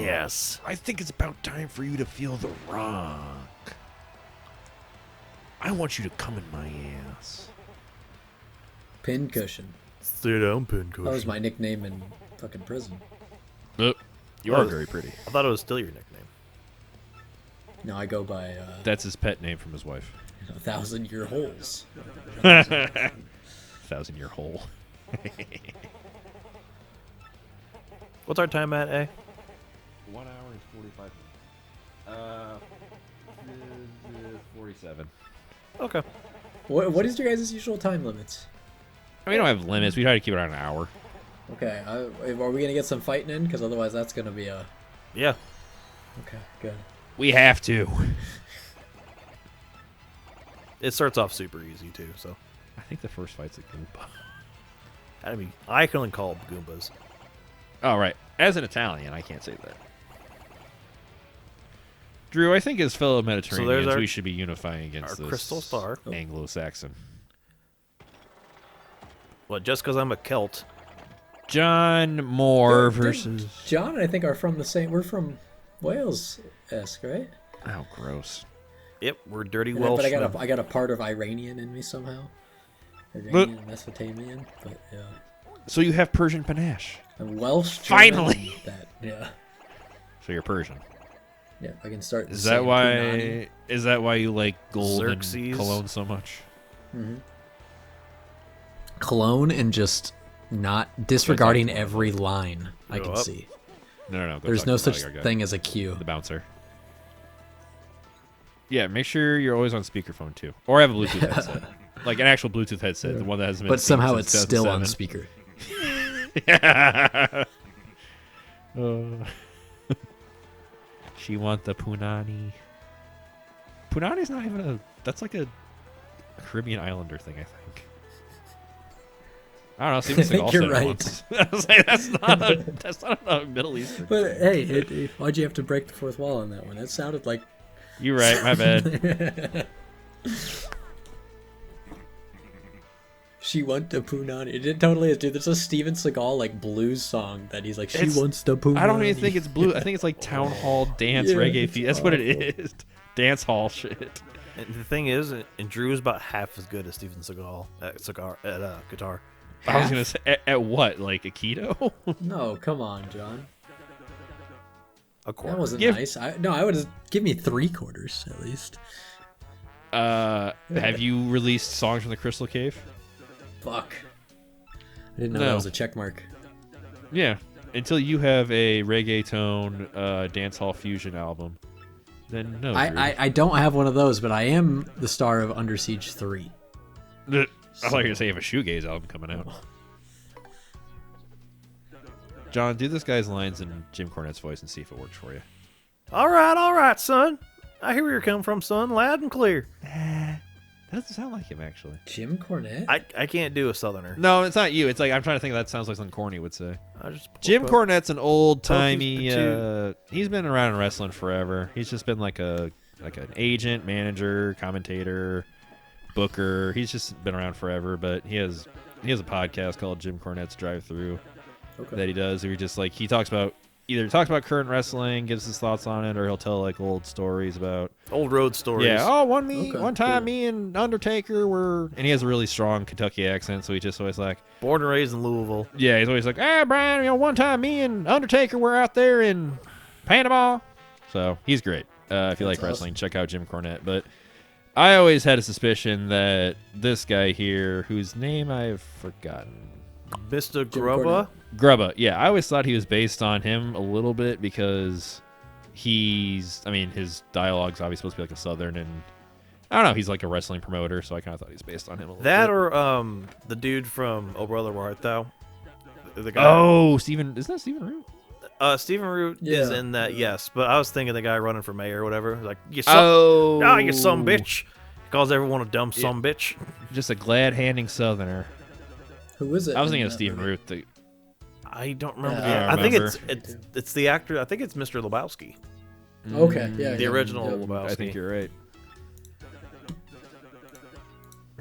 S1: Yes.
S2: I think it's about time for you to feel the rock. I want you to come in my ass.
S3: Pincushion.
S1: Sit down, Pincushion.
S3: That was my nickname in fucking prison.
S2: You are very pretty.
S1: I thought it was still your nickname.
S3: No, I go by
S2: That's his pet name from his wife.
S3: 1,000-year holes.
S2: 1,000-year hole.
S1: What's our time at, eh?
S2: 1 hour and 45 minutes. 47.
S1: Okay.
S3: What is your guys' usual time limits?
S2: I mean, we don't have limits. We try to keep it around an hour.
S3: Okay, are we gonna get some fighting in? Because otherwise, that's gonna be a.
S1: Yeah.
S3: Okay, good.
S2: We have to.
S1: It starts off super easy too, so.
S2: I think the first fight's a Goomba.
S1: I mean, I can only call them Goombas.
S2: Oh, right. As an Italian, I can't say that. Drew, I think as fellow Mediterraneans, we should be unifying against
S1: Our
S2: this
S1: Crystal Star.
S2: Anglo-Saxon.
S1: What, just because I'm a Celt?
S2: John Moore versus...
S3: John and I think are from the same. We're from Wales-esque, right?
S2: Oh, gross.
S3: Yep,
S1: we're dirty Welsh.
S3: But I got a part of Iranian in me somehow. Iranian and Mesopotamian, but yeah.
S2: So you have Persian panache.
S3: I'm Welsh.
S2: Finally.
S3: Yeah.
S2: So you're Persian.
S3: Yeah, I can start.
S2: Is that why? Punani. Is that why you like gold
S1: Xerxes.
S2: And cologne so much?
S3: Mm-hmm. Cologne and just not disregarding every line I can see.
S2: No.
S3: There's no such thing as a cue.
S2: The bouncer. Yeah, make sure you're always on speakerphone too, or have a Bluetooth headset, like an actual Bluetooth headset, the one that hasn't been.
S3: But somehow it's still on speaker.
S2: Yeah. She want the punani. Punani's not even a. That's like a Caribbean Islander thing, I think. I don't know. Steven Seagal
S3: you're
S2: said
S3: right.
S2: it once. I was like, that's not a Middle Eastern.
S3: But hey, why'd you have to break the fourth wall on that one? That sounded like.
S2: You're right. My bad.
S3: She want the punani. It totally is, dude. There's a Steven Seagal like blues song that he's like, she wants the punani.
S2: I don't even think it's blue. I think it's like town hall dance reggae feet. That's what it is. Dance hall shit.
S1: And the thing is, and Drew is about half as good as Steven Seagal at guitar.
S2: I was gonna say at what? Like Aikido?
S3: No, come on, John.
S1: A quarter.
S3: That wasn't nice. I would have give me 3/4 at least.
S2: Have you released songs from the Crystal Cave?
S3: Fuck. I didn't know that was a check mark.
S2: Yeah. Until you have a reggaeton dance hall fusion album, then no.
S3: I don't have one of those, but I am the star of Under Siege 3.
S2: I thought you were gonna say you have a shoegaze album coming out. John, do this guy's lines in Jim Cornette's voice and see if it works for you.
S1: All right, son. I hear where you're coming from, son. Loud and clear.
S2: That doesn't sound like him, actually.
S3: Jim Cornette?
S1: I can't do a southerner.
S2: No, it's not you. It's like I'm trying to think that sounds like something Corny would say. Jim
S1: Cornette.
S2: Cornette's an old-timey... he's been around in wrestling forever. He's just been like an agent, manager, commentator, booker. He's just been around forever, but he has a podcast called Jim Cornette's Drive-Thru that he does. Where he talks about current wrestling, gives his thoughts on it, or he'll tell like old stories about
S1: old road stories.
S2: Yeah. Oh, one time me and Undertaker were, and he has a really strong Kentucky accent, so he just always like
S1: born and raised in Louisville.
S2: Yeah, he's always like, Brian, one time me and Undertaker were out there in Panama. So he's great. If you like wrestling, check out Jim Cornette. But I always had a suspicion that this guy here, whose name I've forgotten,
S1: Mr.
S3: Jim
S1: Grubba.
S2: Grubba. Yeah, I always thought he was based on him a little bit because his dialogue's obviously supposed to be like a Southern, and I don't know, he's like a wrestling promoter, so I kind of thought he was based on him a little
S1: That
S2: bit.
S1: or the dude from Oh Brother Where Art Thou? The guy.
S2: Oh, isn't that Stephen Root?
S1: Stephen Root
S3: Yeah.
S1: is in that, yes, but I was thinking the guy running for mayor or whatever. Like, you
S2: Oh,
S1: some bitch. He calls everyone a dumb some bitch.
S2: Just a glad-handing Southerner.
S3: Who is it?
S2: I was thinking
S3: in
S2: of
S3: that
S2: Stephen
S3: movie?
S2: Root.
S1: I don't remember.
S3: Yeah,
S2: I
S1: I think
S2: remember.
S1: it's the actor. I think it's Mr. Lebowski,
S3: Okay, yeah.
S1: the
S3: yeah,
S1: original
S3: yeah.
S1: Lebowski.
S2: I think you're right.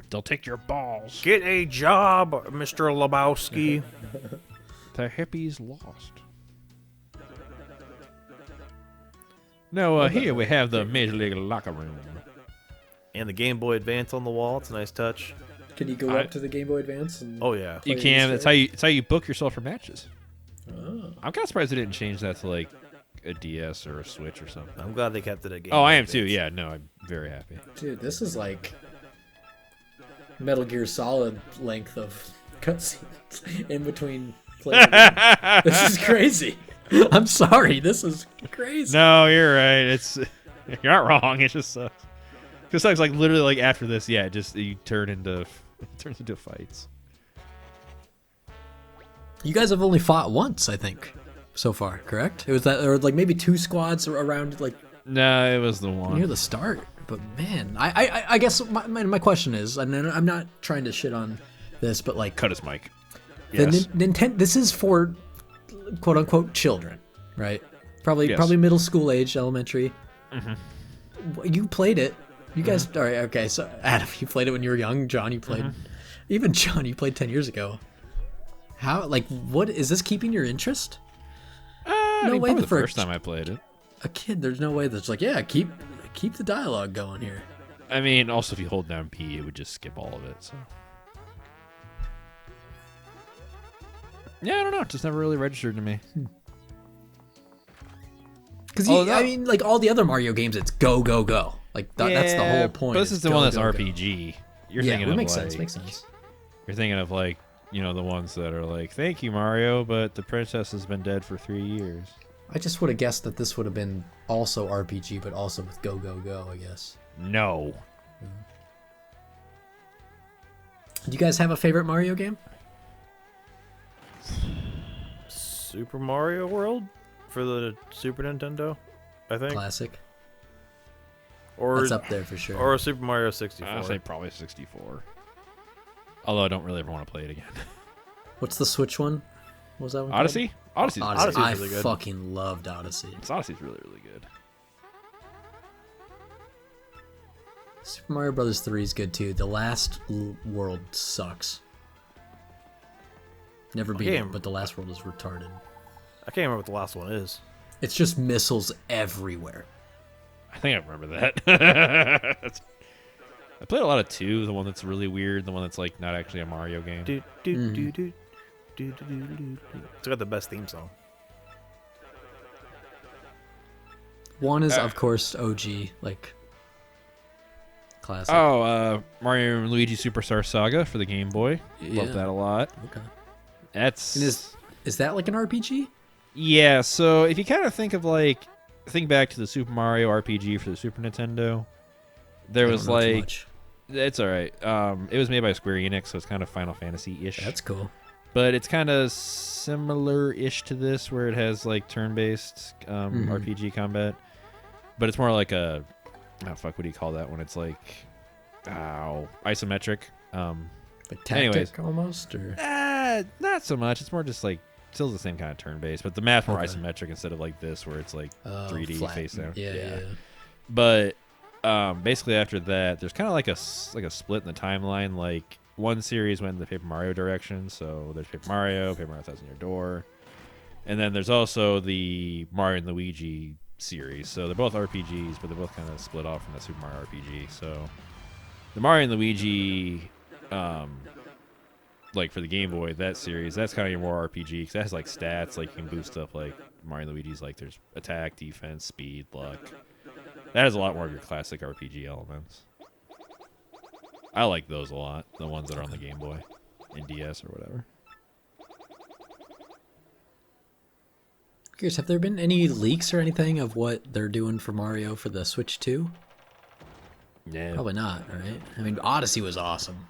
S2: They'll take your balls.
S1: Get a job, Mr. Lebowski.
S2: The hippies lost. No, here we have the Major League Locker Room.
S1: And the Game Boy Advance on the wall. It's a nice touch.
S3: Can you go
S2: I-
S3: up to the Game Boy Advance? And...
S1: Oh yeah.
S2: You
S3: Play
S2: can.
S3: this
S2: It's how you book yourself for matches.
S3: Oh.
S2: I'm kind of surprised they didn't change that to like a DS or a Switch or something.
S1: I'm glad they kept it at Game
S2: Oh,
S1: Boy
S2: I am too.
S1: Advance.
S2: Yeah, no, I'm very happy.
S3: Dude, this is like Metal Gear Solid length of cutscenes in between playing. This is crazy. I'm sorry. This is crazy.
S2: No, you're right. You're not wrong. It just sucks. It sucks. Like literally, like after this, yeah, just you turns into fights.
S3: You guys have only fought once, I think, so far. Correct? It was that, or like maybe 2 squads around like
S2: No, it was the one.
S3: near the start. But man, I guess my question is, and I'm not trying to shit on this, but like
S2: Cut his mic.
S3: the
S2: Yes.
S3: Nintendo. This is for quote unquote children, right? Probably
S2: Yes.
S3: probably middle school age, elementary.
S2: Mm-hmm.
S3: You played it. You guys, all right? Okay, so Adam, you played it when you were young. John, you played.
S2: Mm-hmm.
S3: Even John, you played 10 years ago. How? Like, what is this keeping your interest?
S2: I
S3: No
S2: mean,
S3: way
S2: probably
S3: the
S2: the first
S3: first-
S2: time I played it.
S3: A kid, there's no way that's like, yeah, keep the dialogue going here.
S2: I mean, also if you hold down P, it would just skip all of it. So. Yeah, I don't know. It just never really registered to me.
S3: Because
S2: Oh, no.
S3: I mean, like all the other Mario games, it's go go go. Like that's the whole point.
S2: But this
S3: it's
S2: is the
S3: go,
S2: one that's
S3: go, go.
S2: RPG. You're
S3: Yeah,
S2: thinking
S3: it
S2: of
S3: makes
S2: like,
S3: sense. Makes sense.
S2: You're thinking of like, the ones that are like, thank you, Mario, but the princess has been dead for 3 years.
S3: I just would have guessed that this would have been also RPG, but also with go go go. I guess.
S2: No.
S3: Do you guys have a favorite Mario game?
S1: Super Mario World for the Super Nintendo, I think.
S3: Classic.
S1: Or
S3: That's up there for sure.
S1: or Super Mario 64.
S2: I'll say probably 64. Although I don't really ever want to play it again.
S3: What's the Switch one? What was that one? called?
S2: Odyssey? Odyssey's
S3: Odyssey.
S1: Odyssey's
S3: I
S1: really good.
S3: fucking loved Odyssey.
S2: Odyssey's really, really good.
S3: Super Mario Brothers 3 is good too. The last world sucks. Never beat
S1: Game.
S3: it, but the last world is retarded.
S1: I can't remember what the last one is.
S3: It's just missiles everywhere.
S2: I think I remember that. I played a lot of 2, the one that's really weird, the one that's like not actually a Mario game.
S1: Do, do, do, do, do, do, do, do. It's got the best theme song.
S3: One is, of course, OG, like classic.
S2: Oh, Mario and Luigi Superstar Saga for the Game Boy.
S3: Yeah.
S2: Love that a lot.
S3: Okay.
S2: That's
S3: And is that like an RPG?
S2: yeah. So if you kind of think back to the Super Mario RPG for the Super Nintendo, there
S3: I
S2: was
S3: don't know too
S2: like
S3: much.
S2: it's all right. It was made by Square Enix, so it's kind of Final Fantasy-ish.
S3: That's cool.
S2: But it's kind of similar-ish to this, where it has like turn-based RPG combat. But it's more like a, what do you call that when it's like, isometric.
S3: Like tactic
S2: anyways.
S3: almost, or
S2: Not so much. It's more just like still the same kind of turn-based, but the map's more
S3: Okay.
S2: isometric instead of like this, where it's like 3D
S3: flat.
S2: face down.
S3: Yeah.
S2: But basically after that, there's kind of like a split in the timeline. Like one series went in the Paper Mario direction, so there's Paper Mario 1000 Year Door, and then there's also the Mario and Luigi series. So they're both RPGs, but they're both kind of split off from the Super Mario RPG. So the Mario and Luigi, like for the Game Boy, that series, that's kind of your more RPG because that has like stats, like you can boost up like Mario and Luigi's, like there's attack, defense, speed, luck. That has a lot more of your classic RPG elements. I like those a lot, the ones that are on the Game Boy and DS or whatever.
S3: Curious, have there been any leaks or anything of what they're doing for Mario for the Switch 2?
S2: Yeah.
S3: Probably not, right? I mean, Odyssey was awesome.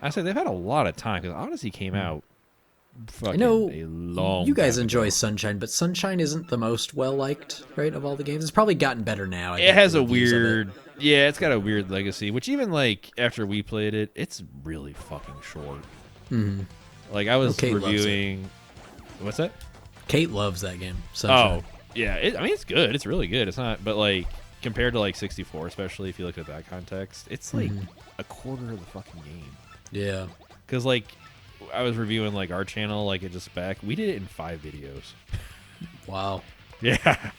S2: I say they've had a lot of time because Odyssey came out
S3: I
S2: fucking
S3: know
S2: a long
S3: you guys
S2: time
S3: enjoy
S2: ago.
S3: Sunshine, but Sunshine isn't the most well-liked, right, of all the games. It's probably gotten better now. I
S2: It
S3: bet,
S2: has
S3: the
S2: a
S3: reviews of it.
S2: weird, yeah, it's got a weird legacy, which even, like, after we played it, it's really fucking short.
S3: Mhm.
S2: Like, I was
S3: Kate loves it.
S2: reviewing... What's that?
S3: Kate loves that game, Sunshine.
S2: Oh, yeah. I mean, it's good. It's really good. It's not... But, like, compared to, like, 64, especially if you look at that context, it's, like, a quarter of the fucking game.
S3: Yeah.
S2: Because, like, I was reviewing, like, our channel, like, it just back. We did it in 5 videos.
S3: Wow.
S2: Yeah.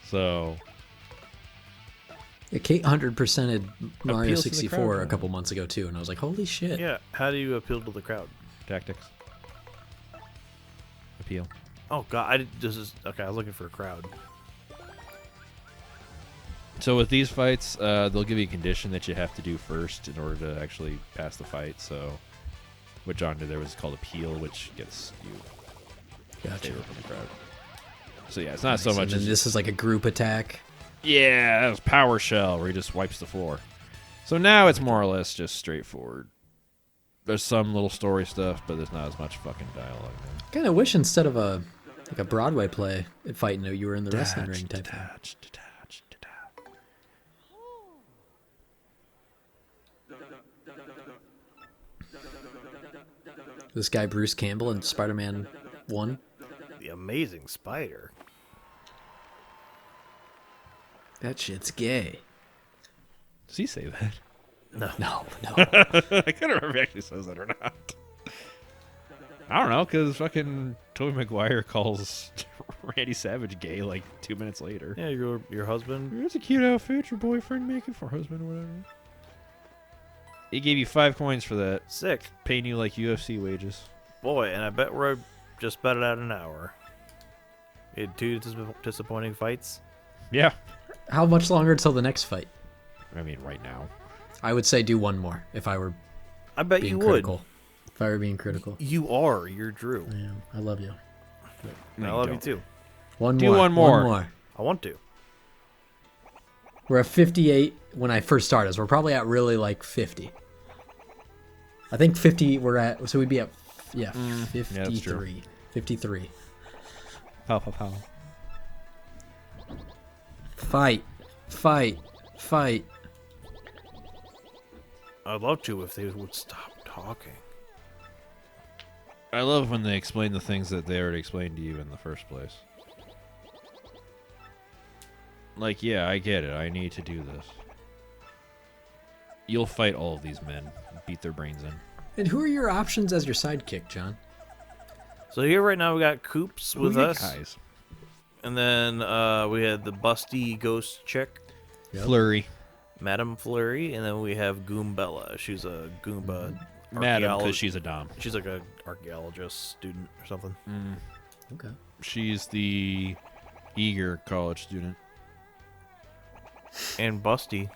S2: So...
S3: Yeah, Kate 100%ed Mario
S2: Appeals to the
S3: 64
S2: crowd,
S3: a
S2: right?
S3: couple months ago, too, and I was like, holy shit.
S1: Yeah, how do you appeal to the crowd?
S2: Tactics. Appeal.
S1: Oh god, this is okay. I was looking for a crowd.
S2: So with these fights, they'll give you a condition that you have to do first in order to actually pass the fight. So what John did there was called appeal, which gets you
S3: Gotcha.
S2: favor from the crowd. So yeah, it's not so
S3: So
S2: much
S3: then
S2: as
S3: this is like a group attack.
S2: yeah, that was Power Shell where he just wipes the floor. So now it's more or less just straightforward. There's some little story stuff, but there's not as much fucking dialogue. Man.
S3: Kind of wish instead of a Broadway play fight, you were in the wrestling ring type thing. This guy Bruce Campbell in Spider-Man 1.
S1: The Amazing Spider.
S3: That shit's gay.
S2: Does he say that?
S3: No.
S2: I can't remember if he actually says that or not. I don't know, because fucking Tobey Maguire calls Randy Savage gay like 2 minutes later.
S1: Yeah, your husband.
S2: It's a cute outfit your boyfriend making for husband or whatever. He gave you 5 coins for that,
S1: Sick.
S2: paying you like UFC wages.
S1: Boy, and I bet we're just about at an hour. We had 2 disappointing fights.
S2: Yeah.
S3: How much longer until the next fight?
S2: I mean, right now.
S3: I would say do one more if I were
S1: I bet
S3: being
S1: you
S3: critical.
S1: would.
S3: If I were being critical.
S1: You are. You're Drew.
S3: I am. I love you.
S1: I love you too.
S3: One
S2: Do
S3: more.
S2: one more.
S3: One more.
S1: I want to.
S3: We're at 58 when I first started, so we're probably at really like 50. I think 50 we're at, so we'd be at, 53.
S2: yeah, that's true.
S3: 53.
S2: Pow, pow, pow.
S3: Fight. Fight. Fight.
S1: I'd love to if they would stop talking.
S2: I love when they explain the things that they already explained to you in the first place. Like, yeah, I get it. I need to do this. You'll fight all of these men, beat their brains in.
S3: And who are your options as your sidekick, John?
S1: So here right now we got Coops with
S2: Who are you
S1: us.
S2: guys?
S1: And then we had the busty ghost chick,
S3: Yep.
S2: Flurry.
S1: Madame Flurry, and then we have Goombella. She's a Goomba
S2: Madam, because
S1: archaeologist.
S2: she's a dom.
S1: She's like a archaeologist student or something.
S3: Okay.
S2: She's the eager college student.
S1: And Busty.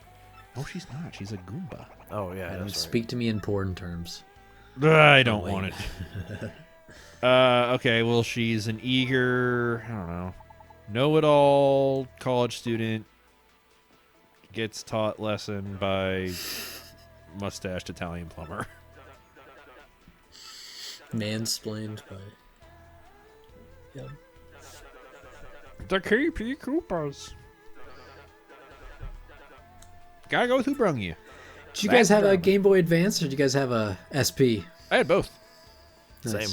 S2: No, she's not. She's a Goomba.
S1: Oh yeah,
S3: Adam,
S1: that's right.
S3: speak to me in porn terms.
S2: I don't
S3: wait.
S2: want it. Okay, well, she's an eager, I don't know-it-all college student. Gets taught lesson by mustached Italian plumber.
S3: Mansplained by. Yep.
S2: The KP Koopas. Gotta go with who brung you.
S3: Did you guys have a
S2: Background.
S3: Game Boy Advance or did you guys have a SP?
S2: I had both.
S1: Same.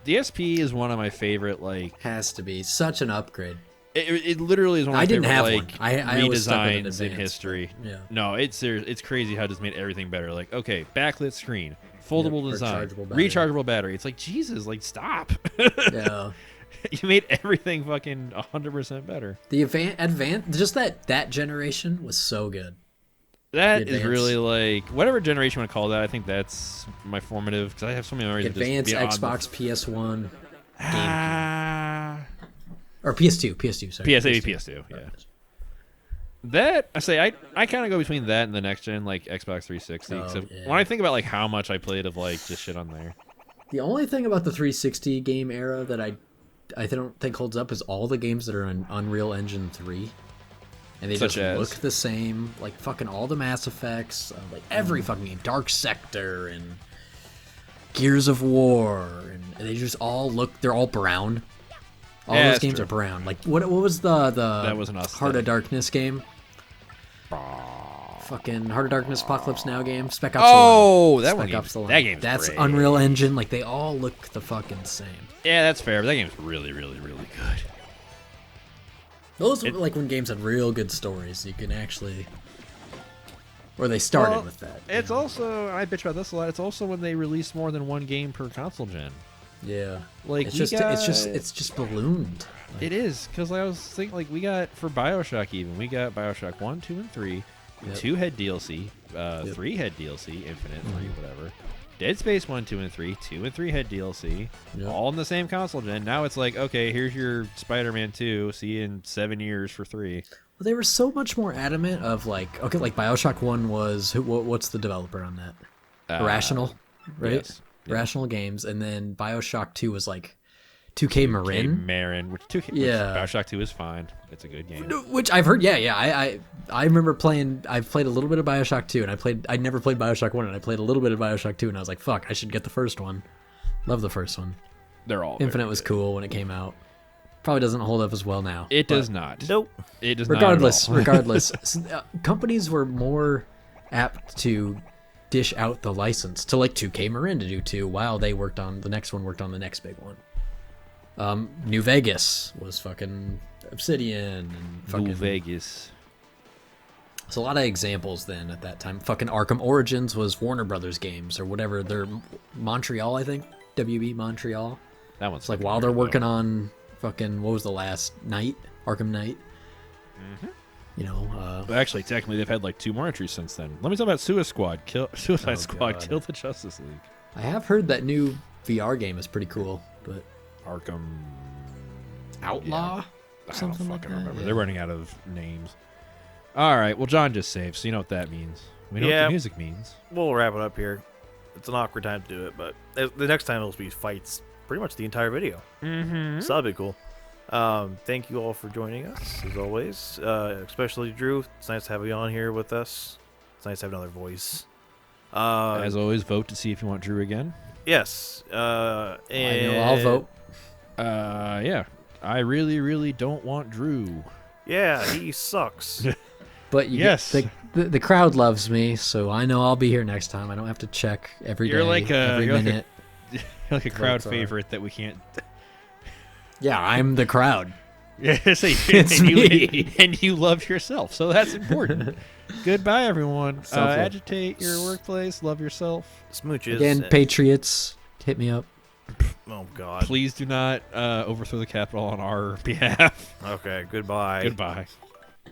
S2: The SP is one of my favorite, like...
S3: Has to be. Such an upgrade.
S2: It literally is one of my
S3: I didn't
S2: favorite,
S3: have
S2: like,
S3: one. I always stuck with an
S2: redesigns in
S3: Advance,
S2: history.
S3: but, yeah.
S2: No, it's crazy how it just made everything better. Like, okay, backlit screen, foldable
S3: Yep,
S2: design,
S3: rechargeable battery.
S2: rechargeable battery. It's like, Jesus, like, stop.
S3: Yeah.
S2: You made everything fucking 100% better.
S3: The advance, just that generation was so good.
S2: That
S3: The
S2: is
S3: Advance.
S2: really like, whatever generation you want to call that, I think that's my formative, because I have so many memories
S3: Advance,
S2: of just beyond
S3: Xbox, PS1,
S2: Ah.
S3: or PS2, sorry.
S2: PS2, yeah. That, I say, I kind of go between that and the next gen, like Xbox 360.
S3: Oh,
S2: Except
S3: yeah.
S2: when I think about like how much I played of like just shit on there.
S3: The only thing about the 360 game era that I I don't think holds up is all the games that are in Unreal Engine 3. And they just look the same, like fucking all the Mass Effects, like every fucking game, Dark Sector and Gears of War, and they just all look, they're all brown. All those games are brown. Like what was the
S2: that was an
S3: Heart of Darkness game? Fucking Heart of Darkness Apocalypse Now game, Spec Ops.
S2: Oh, that
S3: Spec
S2: one.
S3: Ops The Line.
S2: That game's
S3: That's
S2: great.
S3: Unreal Engine. Like they all look the fucking same.
S2: Yeah, that's fair. But that game's really, really, really good.
S3: Those were like when games had real good stories. You can actually, or they started with that.
S2: It's also, I bitch about this a lot. It's also when they release more than one game per console gen.
S3: Yeah,
S2: Like
S3: it's just ballooned. Like,
S2: It is, because I was thinking, like, we got, for Bioshock even, we got Bioshock 1, 2, and 3, 2 had DLC, 3 had DLC, Infinite, 3, whatever. Dead Space 1, 2, and 3, 2 and 3 had DLC, all in the same console gen. Now it's like, okay, here's your Spider-Man 2, see you in 7 years for 3.
S3: Well, they were so much more adamant of like, okay, like Bioshock 1 was, what's the developer on that? Irrational, right?
S2: Yes.
S3: Rational Games, and then Bioshock 2 was like 2K Marin.
S2: Which Bioshock 2 is fine. It's a good game.
S3: Which I've heard, I remember playing. I played a little bit of Bioshock 2, and I never played Bioshock 1, and I played a little bit of Bioshock 2, and I was like, fuck, I should get the first one. Love the first one.
S2: They're all
S3: Infinite was cool when it came out. Probably doesn't hold up as well now.
S2: It does not.
S1: Nope.
S2: It does
S3: Regardless,
S2: not.
S3: regardless, companies were more apt to dish out the license to like 2K Marin to do 2, while they worked on the next next big one. New Vegas was fucking Obsidian and fucking
S2: New Vegas.
S3: There's a lot of examples then at that time. Fucking Arkham Origins was Warner Brothers games or whatever. They're Montreal, I think. WB Montreal.
S2: That one's
S3: It's like while they're working on fucking, what was the last Knight? Arkham Knight. You know,
S2: But actually, technically, they've had like 2 more entries since then. Let me talk about Suicide Squad.
S3: God.
S2: Kill the Justice League.
S3: I have heard that new VR game is pretty cool, but
S2: Arkham
S3: Outlaw?
S2: I don't
S3: Something
S2: fucking
S3: like that,
S2: remember.
S3: yeah.
S2: They're running out of names. All right. Well, John just saved, so you know what that means. We know what the music means.
S1: We'll wrap it up here. It's an awkward time to do it, but the next time it'll be fights pretty much the entire video.
S2: Mm-hmm.
S1: So that'll be cool. Thank you all for joining us, as always. Especially Drew. It's nice to have you on here with us. It's nice to have another voice.
S2: As always, vote to see if you want Drew again.
S1: Yes. And
S3: I know I'll vote.
S2: Yeah. I really, really don't want Drew.
S1: Yeah, he sucks.
S3: But you
S2: Yes.
S3: get, the crowd loves me, so I know I'll be here next time. I don't have to check every
S2: You're
S3: day,
S2: like
S3: every
S2: you're
S3: minute.
S2: like a crowd
S3: Votes are-
S2: favorite that we can't.
S3: Yeah, I'm the crowd.
S2: Yeah, so
S3: It's
S2: and
S3: me.
S2: and you love yourself, so that's important. Goodbye, everyone.
S3: Self-love.
S2: Agitate your workplace. Love yourself.
S1: Smooches.
S3: Again, Patriots, hit me up.
S1: Oh, God.
S2: Please do not overthrow the Capitol on our behalf.
S1: Okay, goodbye.
S2: Goodbye.